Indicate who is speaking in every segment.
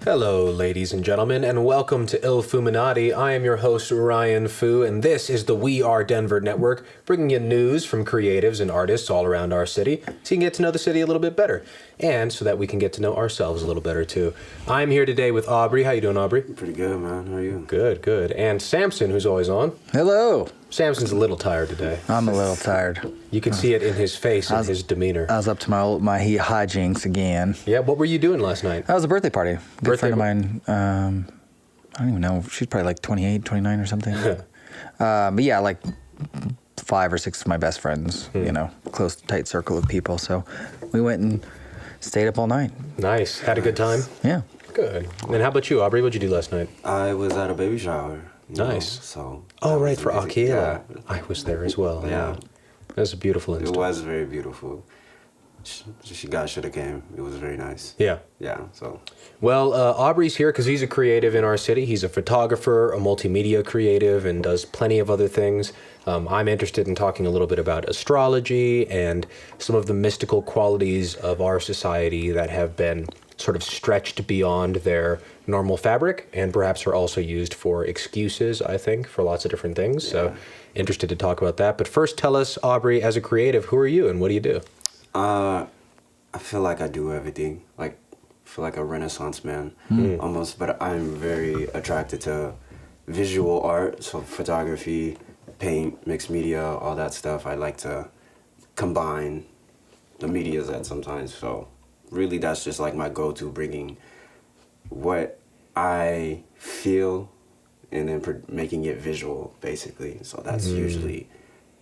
Speaker 1: Hello, ladies and gentlemen, and welcome to Illfoominati. I am your host, Ryan Fu, and this is the WeAreDenver network, bringing you news from creatives and artists all around our city, so you can get to know the city a little bit better, and so that we can get to know ourselves a little better, too. I'm here today with Aubrey. How you doing, Aubrey?
Speaker 2: Pretty good, man. How are you?
Speaker 1: Good, good. And Samson, who's always on.
Speaker 3: Hello.
Speaker 1: Samson's a little tired today.
Speaker 3: I'm a little tired.
Speaker 1: You can see it in his face and his demeanor.
Speaker 3: I was up to my hijinks again.
Speaker 1: Yeah, what were you doing last night?
Speaker 3: That was a birthday party. Good friend of mine. I don't even know. She's probably like 28, 29 or something. But yeah, like 5 or 6 of my best friends, you know, close, tight circle of people. So we went and stayed up all night.
Speaker 1: Nice. Had a good time?
Speaker 3: Yeah.
Speaker 1: Good. And how about you, Aubrey? What'd you do last night?
Speaker 2: I was at a baby shower.
Speaker 1: Nice.
Speaker 2: So.
Speaker 1: Oh, right, for
Speaker 2: amazing.
Speaker 1: Akira.
Speaker 2: Yeah.
Speaker 1: I was there as well.
Speaker 2: Yeah.
Speaker 1: That was a beautiful
Speaker 2: It
Speaker 1: instance.
Speaker 2: was very beautiful. She guys should have came. It was very nice.
Speaker 1: Yeah.
Speaker 2: Yeah. So.
Speaker 1: Well, Aubrey's here because he's a creative in our city. He's a photographer, a multimedia creative, and does plenty of other things. I'm interested in talking a little bit about astrology and some of the mystical qualities of our society that have been sort of stretched beyond their normal fabric and perhaps are also used for excuses, I think, for lots of different things. Yeah. So interested to talk about that. But first, tell us, Aubrey, as a creative, who are you and what do you do?
Speaker 2: I feel like I do everything. Like, I feel like a Renaissance man, almost. But I'm very attracted to visual art, so photography, paint, mixed media, all that stuff. I like to combine the medias that sometimes. So really, that's just like my go-to, bringing what I feel and then making it visual, basically. So that's usually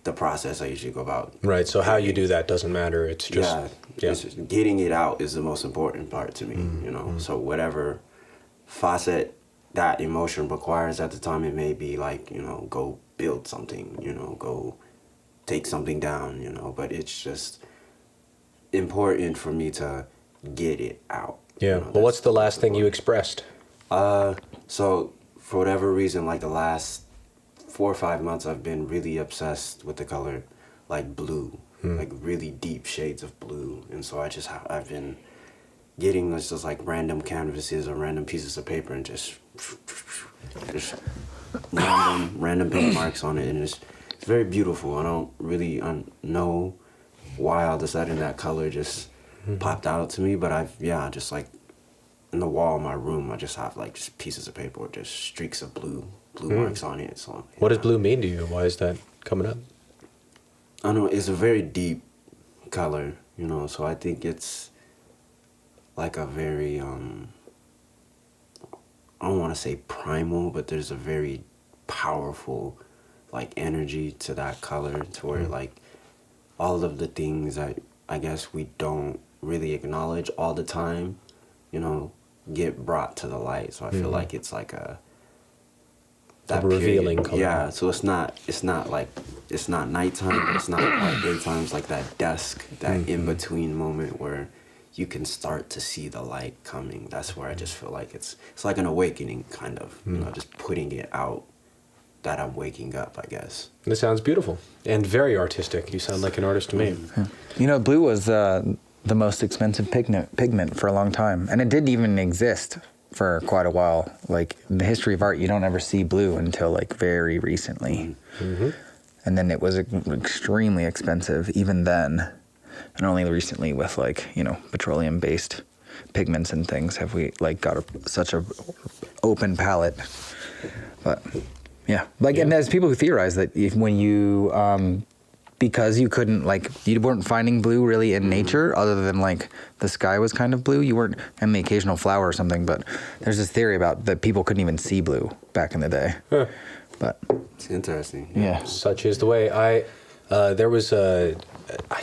Speaker 2: the process I usually go about.
Speaker 1: Right, so how you do that doesn't matter. It's just...
Speaker 2: It's just getting it out is the most important part to me, you know? So whatever facet that emotion requires at the time, it may be like, you know, go build something, you know, go take something down, you know? But it's just important for me to get it out.
Speaker 1: Yeah,
Speaker 2: you know?
Speaker 1: well, what's the last thing you expressed?
Speaker 2: So for whatever reason, like the last 4 or 5 months, I've been really obsessed with the color, like blue, like really deep shades of blue. And so I've been getting just like random canvases or random pieces of paper and just random paint marks on it. And it's very beautiful. I don't really know why all of a sudden that color just popped out to me, but just like in the wall of my room, I just have like just pieces of paper with just streaks of blue marks on it. So
Speaker 1: What does blue mean to you? Why is that coming up?
Speaker 2: I don't know, it's a very deep color, you know, so I think it's like a very I don't want to say primal, but there's a very powerful like energy to that color, to where like all of the things that I guess we don't really acknowledge all the time, you know, get brought to the light. So I feel like it's like that
Speaker 1: revealing color.
Speaker 2: Yeah, so it's not nighttime, but it's not quite daytime. It's like that dusk, that in-between moment where you can start to see the light coming. That's where I just feel like it's like an awakening, kind of, you know, just putting it out that I'm waking up, I guess.
Speaker 1: This sounds beautiful and very artistic. You sound like an artist to me.
Speaker 3: Yeah. You know, blue was the most expensive pigment for a long time. And it didn't even exist for quite a while. Like, in the history of art, you don't ever see blue until, like, very recently. And then it was extremely expensive even then. And only recently with, like, you know, petroleum-based pigments and things have we, like, got such a open palette. But, yeah. Like, and there's people who theorize that when you... because you couldn't, like, you weren't finding blue really in nature, other than, like, the sky was kind of blue. You weren't, and the occasional flower or something, but there's this theory about that people couldn't even see blue back in the day.
Speaker 1: Huh.
Speaker 3: But
Speaker 2: It's interesting.
Speaker 3: yeah.
Speaker 1: Such is the way. There was I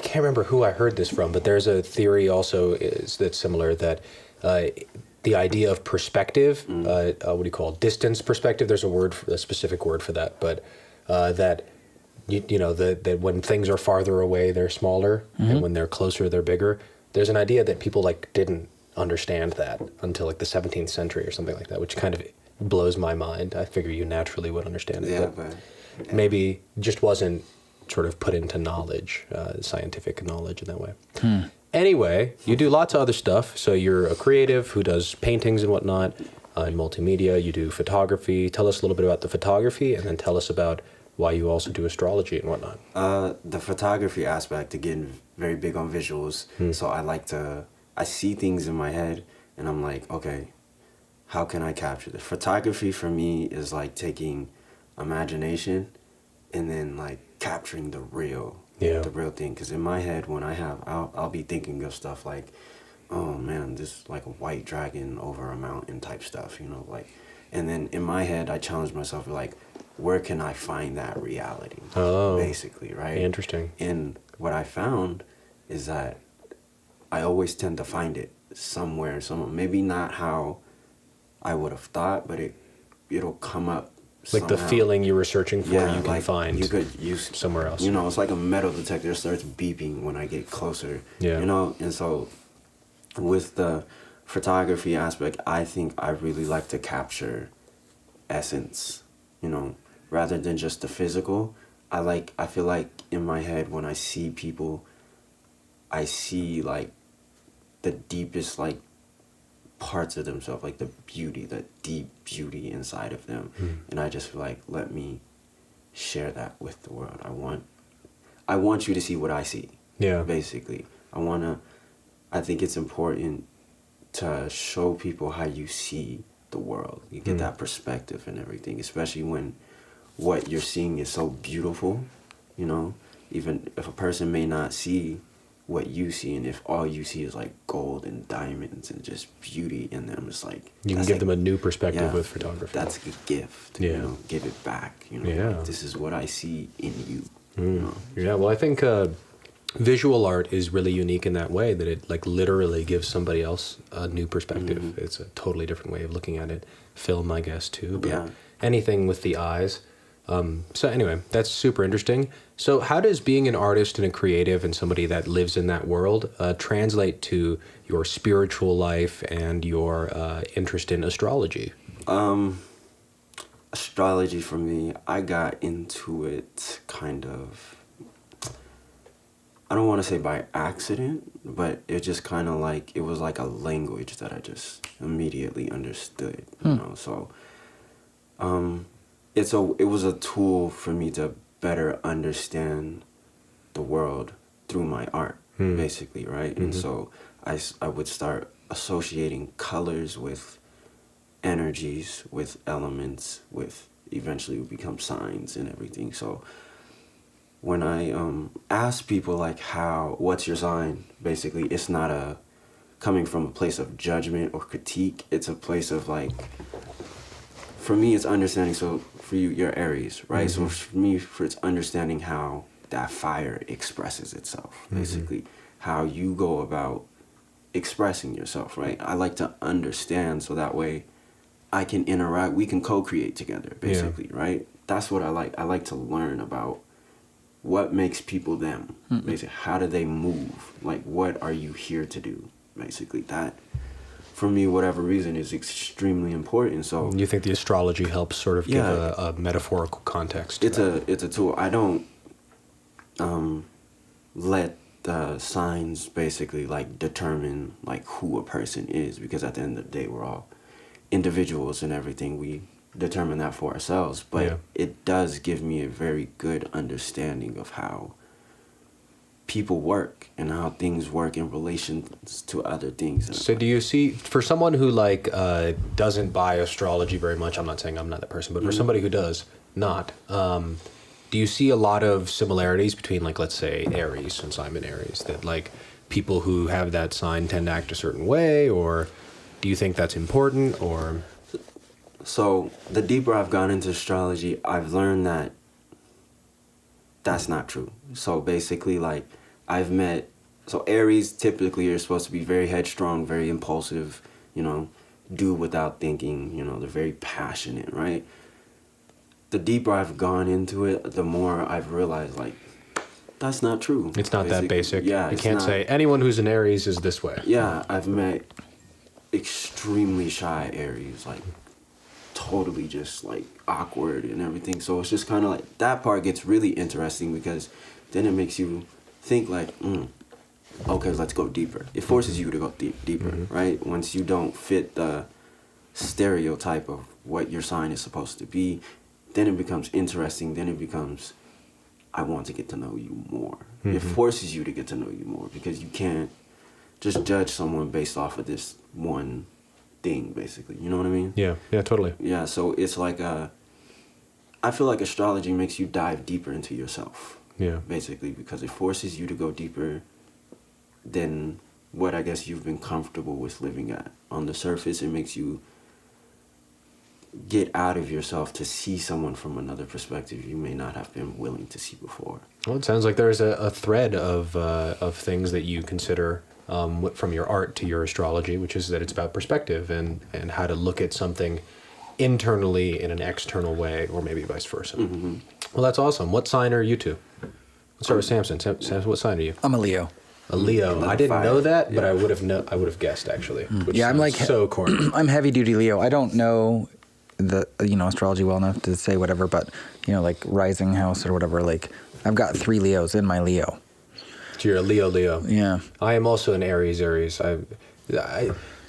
Speaker 1: can't remember who I heard this from, but there's a theory also that's similar, that the idea of perspective, what do you call it? Distance perspective. There's a specific word for that, but that you know that when things are farther away, they're smaller, and when they're closer, they're bigger. There's an idea that people like didn't understand that until like the 17th century or something like that, which kind of blows my mind. I figure you naturally would understand it, but maybe just wasn't sort of put into knowledge, scientific knowledge in that way. Anyway, you do lots of other stuff. So you're a creative who does paintings and whatnot, in multimedia. You do photography. Tell us a little bit about the photography, and then tell us about why you also do astrology and whatnot.
Speaker 2: The photography aspect, again, very big on visuals. So I see things in my head, and I'm like, okay, how can I capture this? Photography for me is like taking imagination and then like capturing the real thing. Because in my head, when I'll be thinking of stuff like, oh man, this like a white dragon over a mountain type stuff, like, and then in my head, I challenge myself like, where can I find that reality? Basically, right?
Speaker 1: Interesting.
Speaker 2: And what I found is that I always tend to find it somewhere, maybe not how I would have thought, but it'll come up
Speaker 1: Like
Speaker 2: somehow.
Speaker 1: the feeling you were searching for, you can find
Speaker 2: you could use
Speaker 1: somewhere else.
Speaker 2: It's like a metal detector starts beeping when I get closer.
Speaker 1: Yeah.
Speaker 2: And so with the photography aspect, I think I really like to capture essence, rather than just the physical. I feel like in my head when I see people, I see like the deepest like parts of themselves, like the deep beauty inside of them. And I just feel like, let me share that with the world. I want you to see what I see.
Speaker 1: Yeah.
Speaker 2: Basically. I think it's important to show people how you see the world. You get that perspective and everything, especially when what you're seeing is so beautiful, even if a person may not see what you see, and if all you see is like gold and diamonds and just beauty in them, it's like
Speaker 1: You can give them a new perspective with photography.
Speaker 2: That's a gift.
Speaker 1: Yeah.
Speaker 2: Give it back.
Speaker 1: Yeah.
Speaker 2: Like, this is what I see in you.
Speaker 1: Yeah, well, I think visual art is really unique in that way, that it like literally gives somebody else a new perspective. It's a totally different way of looking at it. Film, I guess, too. But anything with the eyes. So anyway, that's super interesting. So how does being an artist and a creative and somebody that lives in that world translate to your spiritual life and your interest in astrology?
Speaker 2: Astrology for me, I got into it kind of, I don't want to say by accident, but it just kind of like, it was like a language that I just immediately understood, so it was a tool for me to better understand the world through my art, basically, right? And so I would start associating colors with energies, with elements, with eventually would become signs and everything. So when I ask people like what's your sign, basically it's not coming from a place of judgment or critique. It's a place of like, for me it's understanding. So for you, you're Aries, right? So for me, it's understanding how that fire expresses itself, basically how you go about expressing yourself, right? I like to understand so that way I can interact, we can co-create together, basically, right? That's what I like. I like to learn about what makes people them, basically. How do they move? Like, what are you here to do? Basically, that, for me, whatever reason, is extremely important. So
Speaker 1: You think the astrology helps sort of give a metaphorical context to
Speaker 2: it's a tool. I don't let the signs basically like determine like who a person is, because at the end of the day we're all individuals and everything. We determine that for ourselves, but it does give me a very good understanding of how people work and how things work in relation to other things.
Speaker 1: So do you see, for someone who like doesn't buy astrology very much, I'm not saying I'm not that person, but for somebody who does not, do you see a lot of similarities between, like, let's say Aries, since I'm an Aries, that like people who have that sign tend to act a certain way, or do you think that's important? Or
Speaker 2: so the deeper I've gone into astrology, I've learned that that's not true. So basically, like, so Aries typically are supposed to be very headstrong, very impulsive, do without thinking, they're very passionate, right? The deeper I've gone into it, the more I've realized, like, that's not true.
Speaker 1: it's not that basic.
Speaker 2: Yeah,
Speaker 1: You can't say anyone who's an Aries is this way.
Speaker 2: Yeah, I've met extremely shy Aries, like, totally just, like, awkward and everything. So it's just kind of like, that part gets really interesting, because then it makes you think, like, okay, let's go deeper. It forces you to go deeper, right? Once you don't fit the stereotype of what your sign is supposed to be, then it becomes interesting. Then it becomes, I want to get to know you more. It forces you to get to know you more because you can't just judge someone based off of this one thing, basically. You know what I mean?
Speaker 1: Yeah, totally.
Speaker 2: Yeah, so it's like I feel like astrology makes you dive deeper into yourself.
Speaker 1: Yeah.
Speaker 2: Basically, because it forces you to go deeper than what I guess you've been comfortable with living at. On the surface, it makes you get out of yourself to see someone from another perspective you may not have been willing to see before.
Speaker 1: Well, it sounds like there's a thread of things that you consider from your art to your astrology, which is that it's about perspective and how to look at something internally in an external way, or maybe vice versa. Well, that's awesome. What sign are you two? Let's start with Samson. Samson, what sign are you?
Speaker 3: I'm a Leo.
Speaker 1: A Leo. I didn't know that, but I would have guessed actually. Which
Speaker 3: Yeah, I'm like
Speaker 1: so corny.
Speaker 3: I'm heavy duty Leo. I don't know the astrology well enough to say whatever, but like rising house or whatever. Like I've got 3 Leos in my Leo.
Speaker 1: So you're a Leo.
Speaker 3: Yeah.
Speaker 1: I am also an Aries.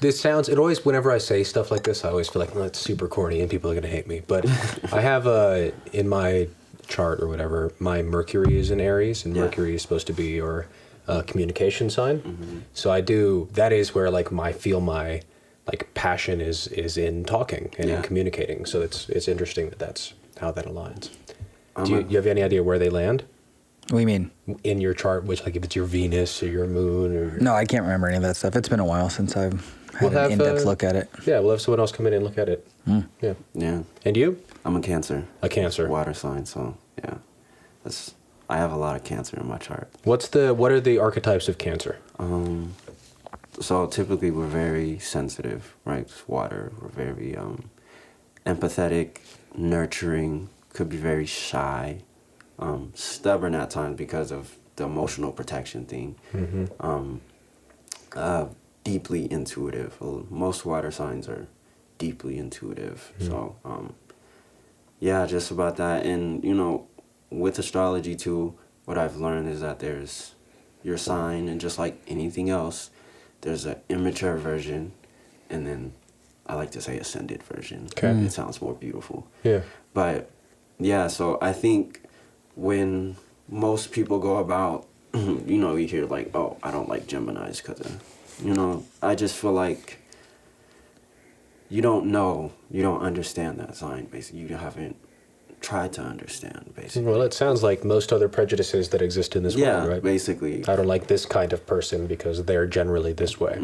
Speaker 1: This sounds, it always, whenever I say stuff like this, I always feel like, well, that's super corny and people are going to hate me. But I have in my chart or whatever, my Mercury is in Aries, and Mercury is supposed to be your communication sign. So that is where like my passion is in talking and in communicating. So it's interesting that's how that aligns. Do you have any idea where they land?
Speaker 3: What do you mean?
Speaker 1: In your chart, which like if it's your Venus or your moon or
Speaker 3: No, I can't remember any of that stuff. It's been a while since I've had an in-depth look at it.
Speaker 1: Yeah, we'll have someone else come in and look at it. Yeah.
Speaker 2: Yeah.
Speaker 1: And you?
Speaker 2: I'm a Cancer.
Speaker 1: A Cancer.
Speaker 2: Water sign, so yeah. I have a lot of Cancer in my chart.
Speaker 1: What are the archetypes of Cancer?
Speaker 2: So typically we're very sensitive, right? It's water. We're very empathetic, nurturing, could be very shy, stubborn at times because of the emotional protection thing. Deeply intuitive. Well, most water signs are deeply intuitive. So yeah, just about that. And with astrology too, what I've learned is that there's your sign, and just like anything else, there's an immature version, and then I like to say ascended version.
Speaker 1: Okay.
Speaker 2: It sounds more beautiful.
Speaker 1: Yeah.
Speaker 2: But yeah, so I think when most people go about, you hear like, oh, I don't like Geminis because I just feel like you don't understand that sign, basically. You haven't tried to understand, basically.
Speaker 1: Well, it sounds like most other prejudices that exist in this world, right?
Speaker 2: Yeah, basically.
Speaker 1: I don't like this kind of person because they're generally this way.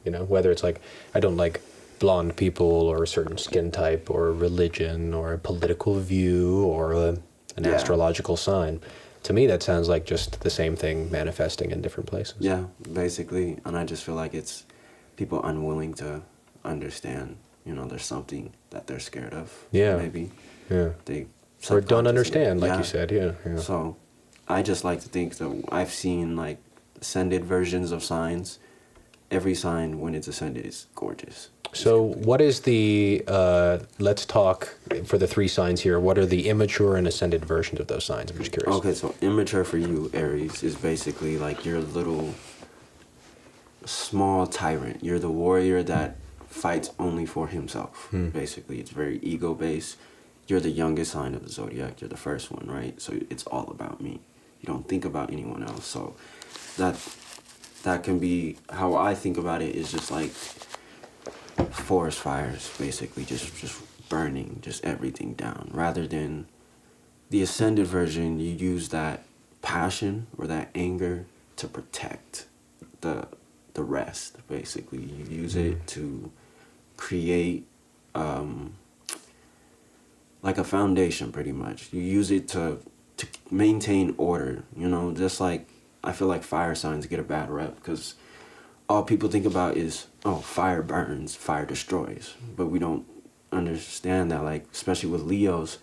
Speaker 1: Whether it's like, I don't like blonde people or a certain skin type or religion or a political view or an astrological sign. To me, that sounds like just the same thing manifesting in different places.
Speaker 2: Yeah, basically. And I just feel like it's people unwilling to understand, there's something that they're scared of.
Speaker 1: Yeah.
Speaker 2: Maybe.
Speaker 1: Yeah.
Speaker 2: They
Speaker 1: Or don't understand, like
Speaker 2: yeah.
Speaker 1: you said. Yeah.
Speaker 2: So I just like to think that I've seen like ascended versions of signs. Every sign when it's ascended is gorgeous.
Speaker 1: So what is let's talk for the 3 signs here, what are the immature and ascended versions of those signs? I'm just curious.
Speaker 2: Okay, so immature for you, Aries, is basically like your little small tyrant. You're the warrior that fights only for himself, basically. It's very ego-based. You're the youngest sign of the zodiac. You're the first one, right? So it's all about me. You don't think about anyone else. So that can be how I think about it, is just like forest fires, basically, just burning just everything down. Rather than the ascended version, you use that passion or that anger to protect the rest, basically. You use it to create like a foundation, pretty much. You use it to maintain order, just like I feel like fire signs get a bad rep because all people think about is, oh, fire burns, fire destroys. But we don't understand that, like, especially with Leos,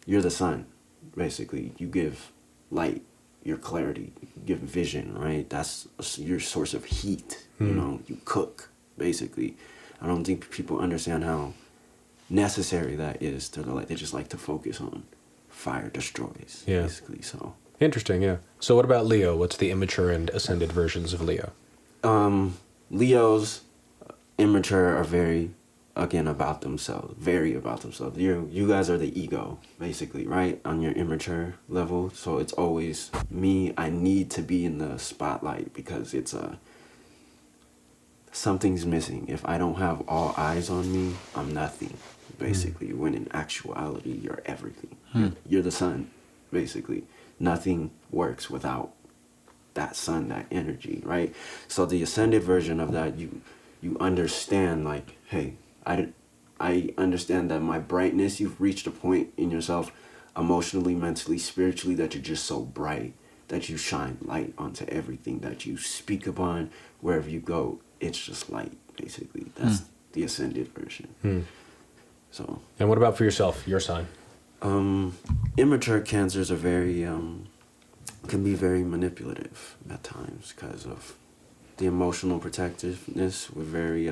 Speaker 2: you're the sun, basically. You give light, your clarity, you give vision, right? That's your source of heat, you cook, basically. I don't think people understand how necessary that is to they just like to focus on fire destroys, basically. So
Speaker 1: Interesting, yeah. So what about Leo? What's the immature and ascended versions of Leo?
Speaker 2: Leos, immature, are very, again, about themselves. Very about themselves. You guys are the ego, basically, right? On your immature level. So it's always me. I need to be in the spotlight because it's something's missing. If I don't have all eyes on me, I'm nothing, basically. When in actuality, you're everything. You're the sun, basically. Nothing works without that sun, that energy, right? So the ascended version of that, you understand, like, hey, I understand that my brightness, you've reached a point in yourself, emotionally, mentally, spiritually, that you're just so bright that you shine light onto everything that you speak upon. Wherever you go, it's just light, basically. That's the ascended version. So.
Speaker 1: And what about for yourself, your sign?
Speaker 2: Immature Cancers are very can be very manipulative at times because of the emotional protectiveness. We're very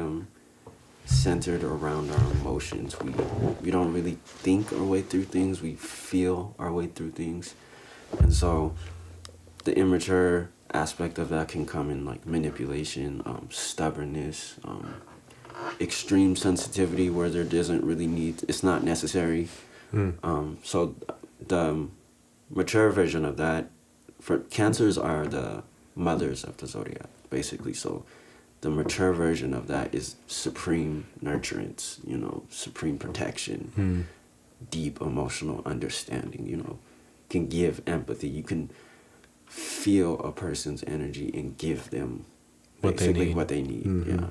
Speaker 2: centered around our emotions. We don't really think our way through things. We feel our way through things, and so the immature aspect of that can come in like manipulation, stubbornness, extreme sensitivity where there doesn't really need. It's not necessary. So the mature version of that, for Cancers are the mothers of the zodiac, basically. So the mature version of that is supreme nurturance, supreme protection, deep emotional understanding, can give empathy. You can feel a person's energy and give them basically what they need,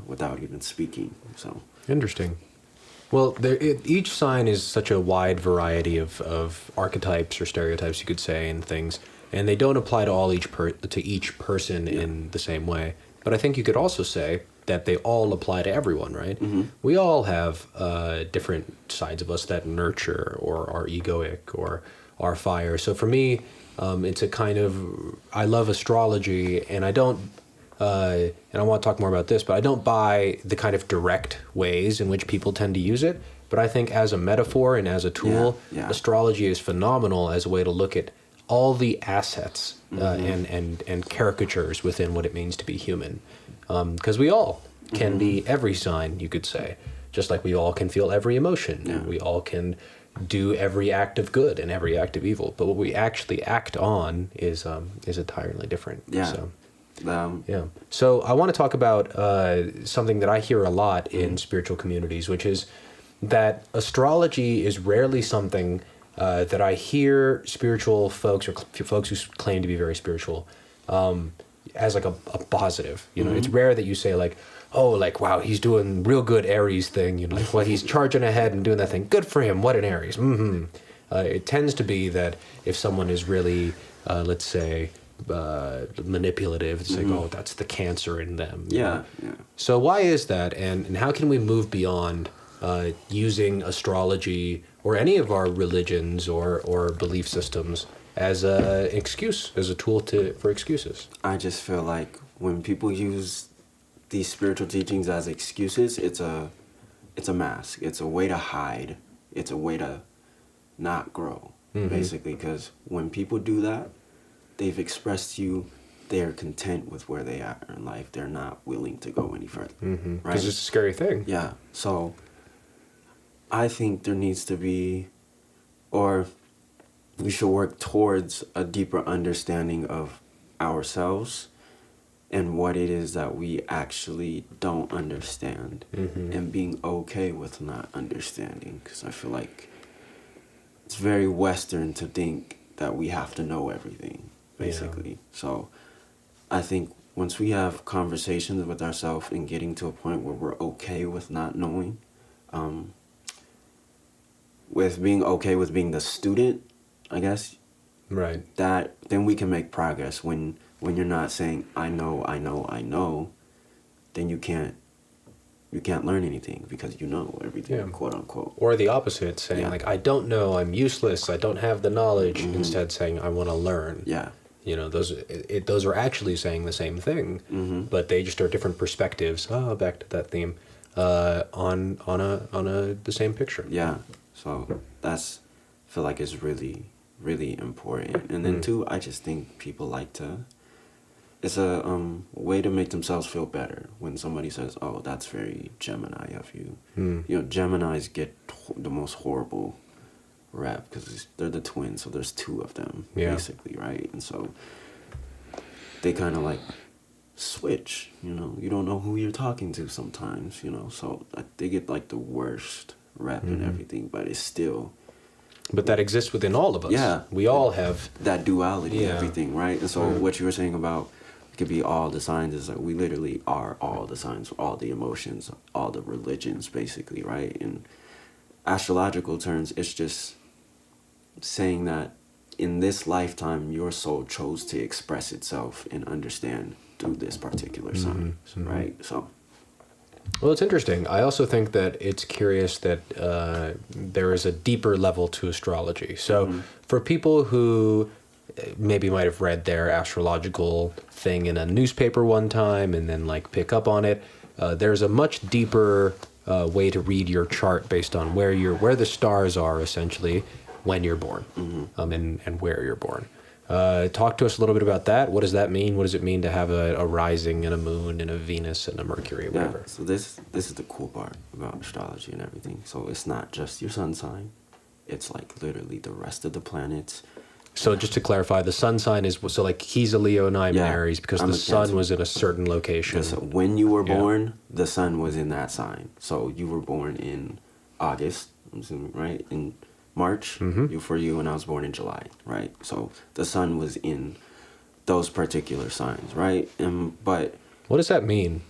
Speaker 2: without even speaking. So
Speaker 1: Interesting. Well, each sign is such a wide variety of archetypes or stereotypes, you could say, and things, and they don't apply to each person in the same way. But I think you could also say that they all apply to everyone, right? We all have different sides of us that nurture or are egoic or are fire. So for me, it's a kind of, I love astrology, and I don't. And I want to talk more about this, but I don't buy the kind of direct ways in which people tend to use it. But I think as a metaphor and as a tool, astrology is phenomenal as a way to look at all the assets and caricatures within what it means to be human. Because we all can be every sign, you could say, just like we all can feel every emotion. And we all can do every act of good and every act of evil. But what we actually act on is entirely different.
Speaker 2: Yeah.
Speaker 1: So. So I want to talk about something that I hear a lot in spiritual communities, which is that astrology is rarely something that I hear spiritual folks or folks who claim to be very spiritual as like a positive. It's rare that you say like, oh, like, wow, he's doing real good Aries thing. Like, well, he's charging ahead and doing that thing. Good for him. What an Aries. It tends to be that if someone is really, let's say, manipulative, it's like, oh, that's the Cancer in them. So why is that, and how can we move beyond using astrology or any of our religions or belief systems as an excuse, as a tool for excuses?
Speaker 2: I just feel like when people use these spiritual teachings as excuses, it's a mask. It's a way to hide. It's a way to not grow, basically, because when people do that, they've expressed to you they're content with where they are in life. They're not willing to go any further. Right?
Speaker 1: Because it's a scary thing.
Speaker 2: Yeah. So I think there needs to be, or we should work towards a deeper understanding of ourselves and what it is that we actually don't understand, and being okay with not understanding. Because I feel like it's very Western to think that we have to know everything, basically. So I think once we have conversations with ourselves and getting to a point where we're okay with not knowing, with being okay with being the student, I guess,
Speaker 1: right,
Speaker 2: that then we can make progress. When you're not saying I know, then you can't learn anything because you know everything, quote unquote.
Speaker 1: Or the opposite, saying like, I don't know, I'm useless, I don't have the knowledge, instead saying I want to learn. Those are actually saying the same thing, but they just are different perspectives. Back to that theme, on the same picture.
Speaker 2: So that's, I feel like, is really really important. And then two, I just think people like to. It's a way to make themselves feel better when somebody says, "Oh, that's very Gemini of you." You know, Geminis get the most horrible rap because they're the twins, so there's two of them basically, right? And so they kind of like switch. You know, you don't know who you're talking to sometimes. You know, so they get like the worst rap and everything, but it's still.
Speaker 1: But that exists within all of us.
Speaker 2: Yeah,
Speaker 1: we all have
Speaker 2: that duality,
Speaker 1: Yeah.
Speaker 2: everything, right? And so what you were saying about it could be all the signs is like we literally are all the signs, all the emotions, all the religions, basically, right? In astrological terms, it's just saying that in this lifetime, your soul chose to express itself and understand through this particular sign, right? So.
Speaker 1: Well, it's interesting. I also think that it's curious that there is a deeper level to astrology. So for people who maybe might have read their astrological thing in a newspaper one time and then like pick up on it, there's a much deeper way to read your chart based on where the stars are essentially when you're born, and where you're born. Talk to us a little bit about that. What does that mean? What does it mean to have a rising and a moon and a Venus and a Mercury, whatever?
Speaker 2: Yeah, so this is the cool part about astrology and everything. So it's not just your sun sign. It's like literally the rest of the planets.
Speaker 1: So just to clarify, the sun sign is, so like he's a Leo and I'm an Aries because
Speaker 2: I'm
Speaker 1: the
Speaker 2: a
Speaker 1: sun
Speaker 2: Cancer.
Speaker 1: was in a certain location.
Speaker 2: Because when you were born, the sun was in that sign. So you were born in August, I'm assuming, right? In March, for you, and I was born in July, right? So the sun was in those particular signs, right? But
Speaker 1: What does that mean?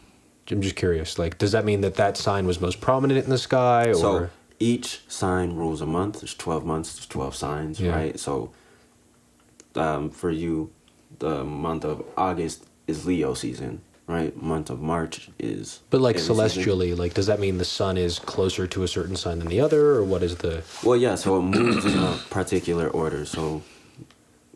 Speaker 1: I'm just curious. Like, does that mean that sign was most prominent in the sky? Or?
Speaker 2: So each sign rules a month. There's 12 months. There's 12 signs, right? So for you, the month of August is Leo season, right? Month of March is.
Speaker 1: But like
Speaker 2: Aries
Speaker 1: celestially,
Speaker 2: season.
Speaker 1: like, does that mean the sun is closer to a certain sign than the other, or what is the?
Speaker 2: Well, yeah. So it moves in a particular order. So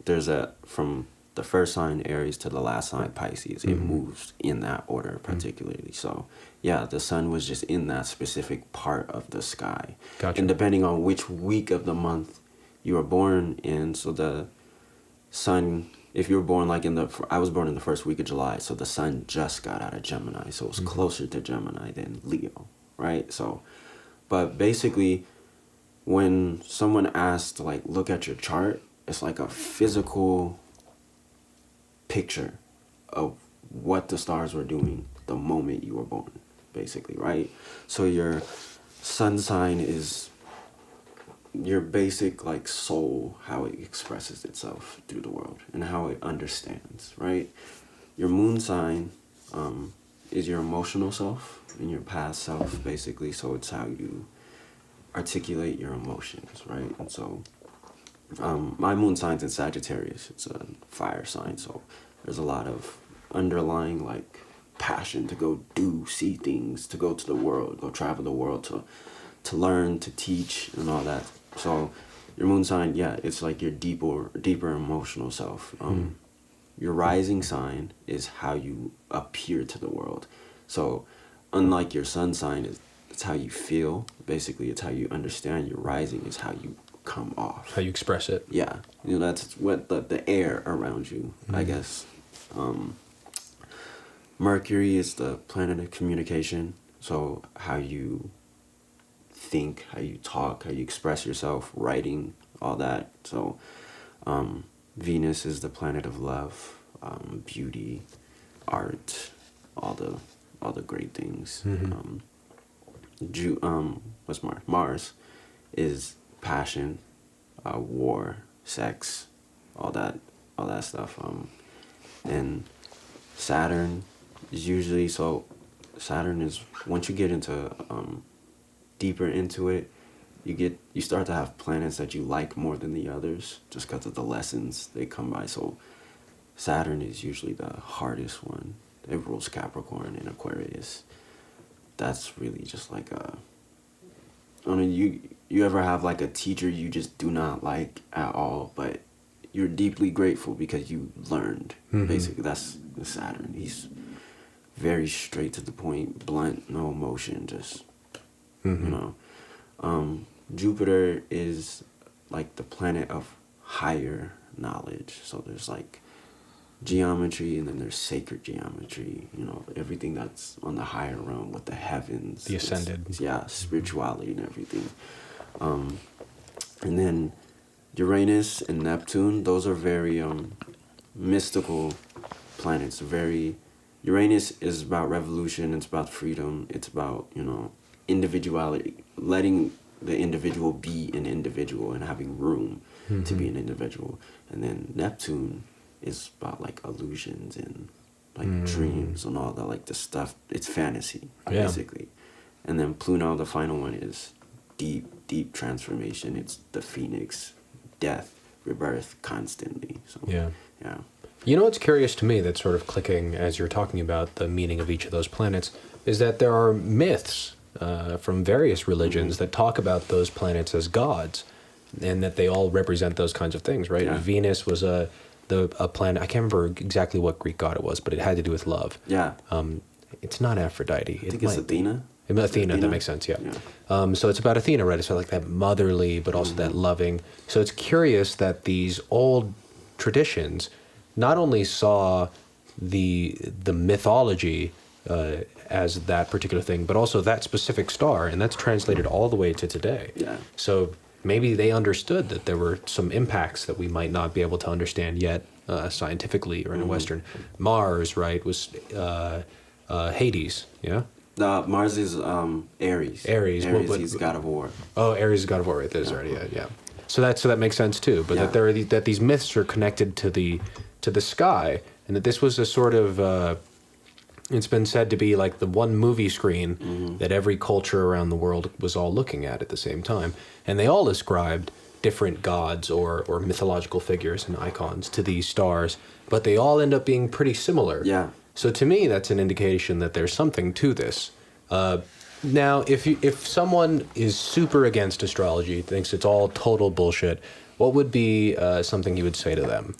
Speaker 2: there's from the first sign Aries to the last sign Pisces. It moves in that order particularly. So yeah, the sun was just in that specific part of the sky.
Speaker 1: Gotcha.
Speaker 2: And depending on which week of the month you were born in, so the sun, if you were born like I was born in the first week of July, so the sun just got out of Gemini, so it was closer to Gemini than Leo, right? So, but basically, when someone asks to like look at your chart, it's like a physical picture of what the stars were doing the moment you were born, basically, right? So your sun sign is your basic like soul, how it expresses itself through the world and how it understands, right? Your moon sign is your emotional self and your past self, basically. So it's how you articulate your emotions, right? And so my moon sign's in Sagittarius. It's a fire sign, so there's a lot of underlying like passion to go see things, to go to the world, go travel the world, to learn, to teach, and all that. So your moon sign, yeah, it's like your deeper emotional self. Your rising sign is how you appear to the world. So unlike your sun sign, it's how you feel. Basically, it's how you understand. Your rising is how you come off.
Speaker 1: How you express it.
Speaker 2: Yeah, that's what the air around you, I guess. Mercury is the planet of communication. So how you think, how you talk, how you express yourself, writing, all that. So Venus is the planet of love, beauty, art, all the great things. What's Mars? Mars is passion, war, sex, all that stuff. And Saturn is usually, so Saturn is, once you get into deeper into it, you start to have planets that you like more than the others just because of the lessons they come by. So Saturn is usually the hardest one. It rules Capricorn and Aquarius. That's really just like you ever have like a teacher you just do not like at all, but you're deeply grateful because you learned. Basically, that's Saturn. He's very straight to the point, blunt, no emotion, just Jupiter is like the planet of higher knowledge. So there's like geometry, and then there's sacred geometry, you know, everything that's on the higher realm with the heavens,
Speaker 1: The ascended.
Speaker 2: Spirituality and everything. And then Uranus and Neptune, those are very mystical planets. Uranus is about revolution, it's about freedom, it's about, you know, individuality, letting the individual be an individual and having room to be an individual. And then Neptune is about like illusions and like dreams and all that, like the stuff. It's fantasy, basically. And then Pluto, the final one, is deep transformation. It's the phoenix, death, rebirth constantly. So yeah.
Speaker 1: You know what's curious to me that's sort of clicking as you're talking about the meaning of each of those planets is that there are myths from various religions that talk about those planets as gods, and that they all represent those kinds of things, right? Venus was a planet. I can't remember exactly what Greek god it was, but it had to do with love. It's not Aphrodite.
Speaker 2: I think it's Athena.
Speaker 1: Athena, that makes sense, yeah. So it's about Athena, right? It's like that motherly, but also that loving. So it's curious that these old traditions not only saw the mythology as that particular thing, but also that specific star, and that's translated all the way to today. So maybe they understood that there were some impacts that we might not be able to understand yet scientifically or in a Western. Mars, right, was Hades, yeah?
Speaker 2: Mars is Aries.
Speaker 1: Aries,
Speaker 2: he's god of war.
Speaker 1: Oh, Aries is god of war, right? There's already, So that makes sense too. But that there are that these myths are connected to the sky, and that this was a sort of it's been said to be like the one movie screen that every culture around the world was all looking at the same time, and they all ascribed different gods or mythological figures and icons to these stars, but they all end up being pretty similar. So to me, that's an indication that there's something to this. Now, if someone is super against astrology, thinks it's all total bullshit, what would be something you would say to them?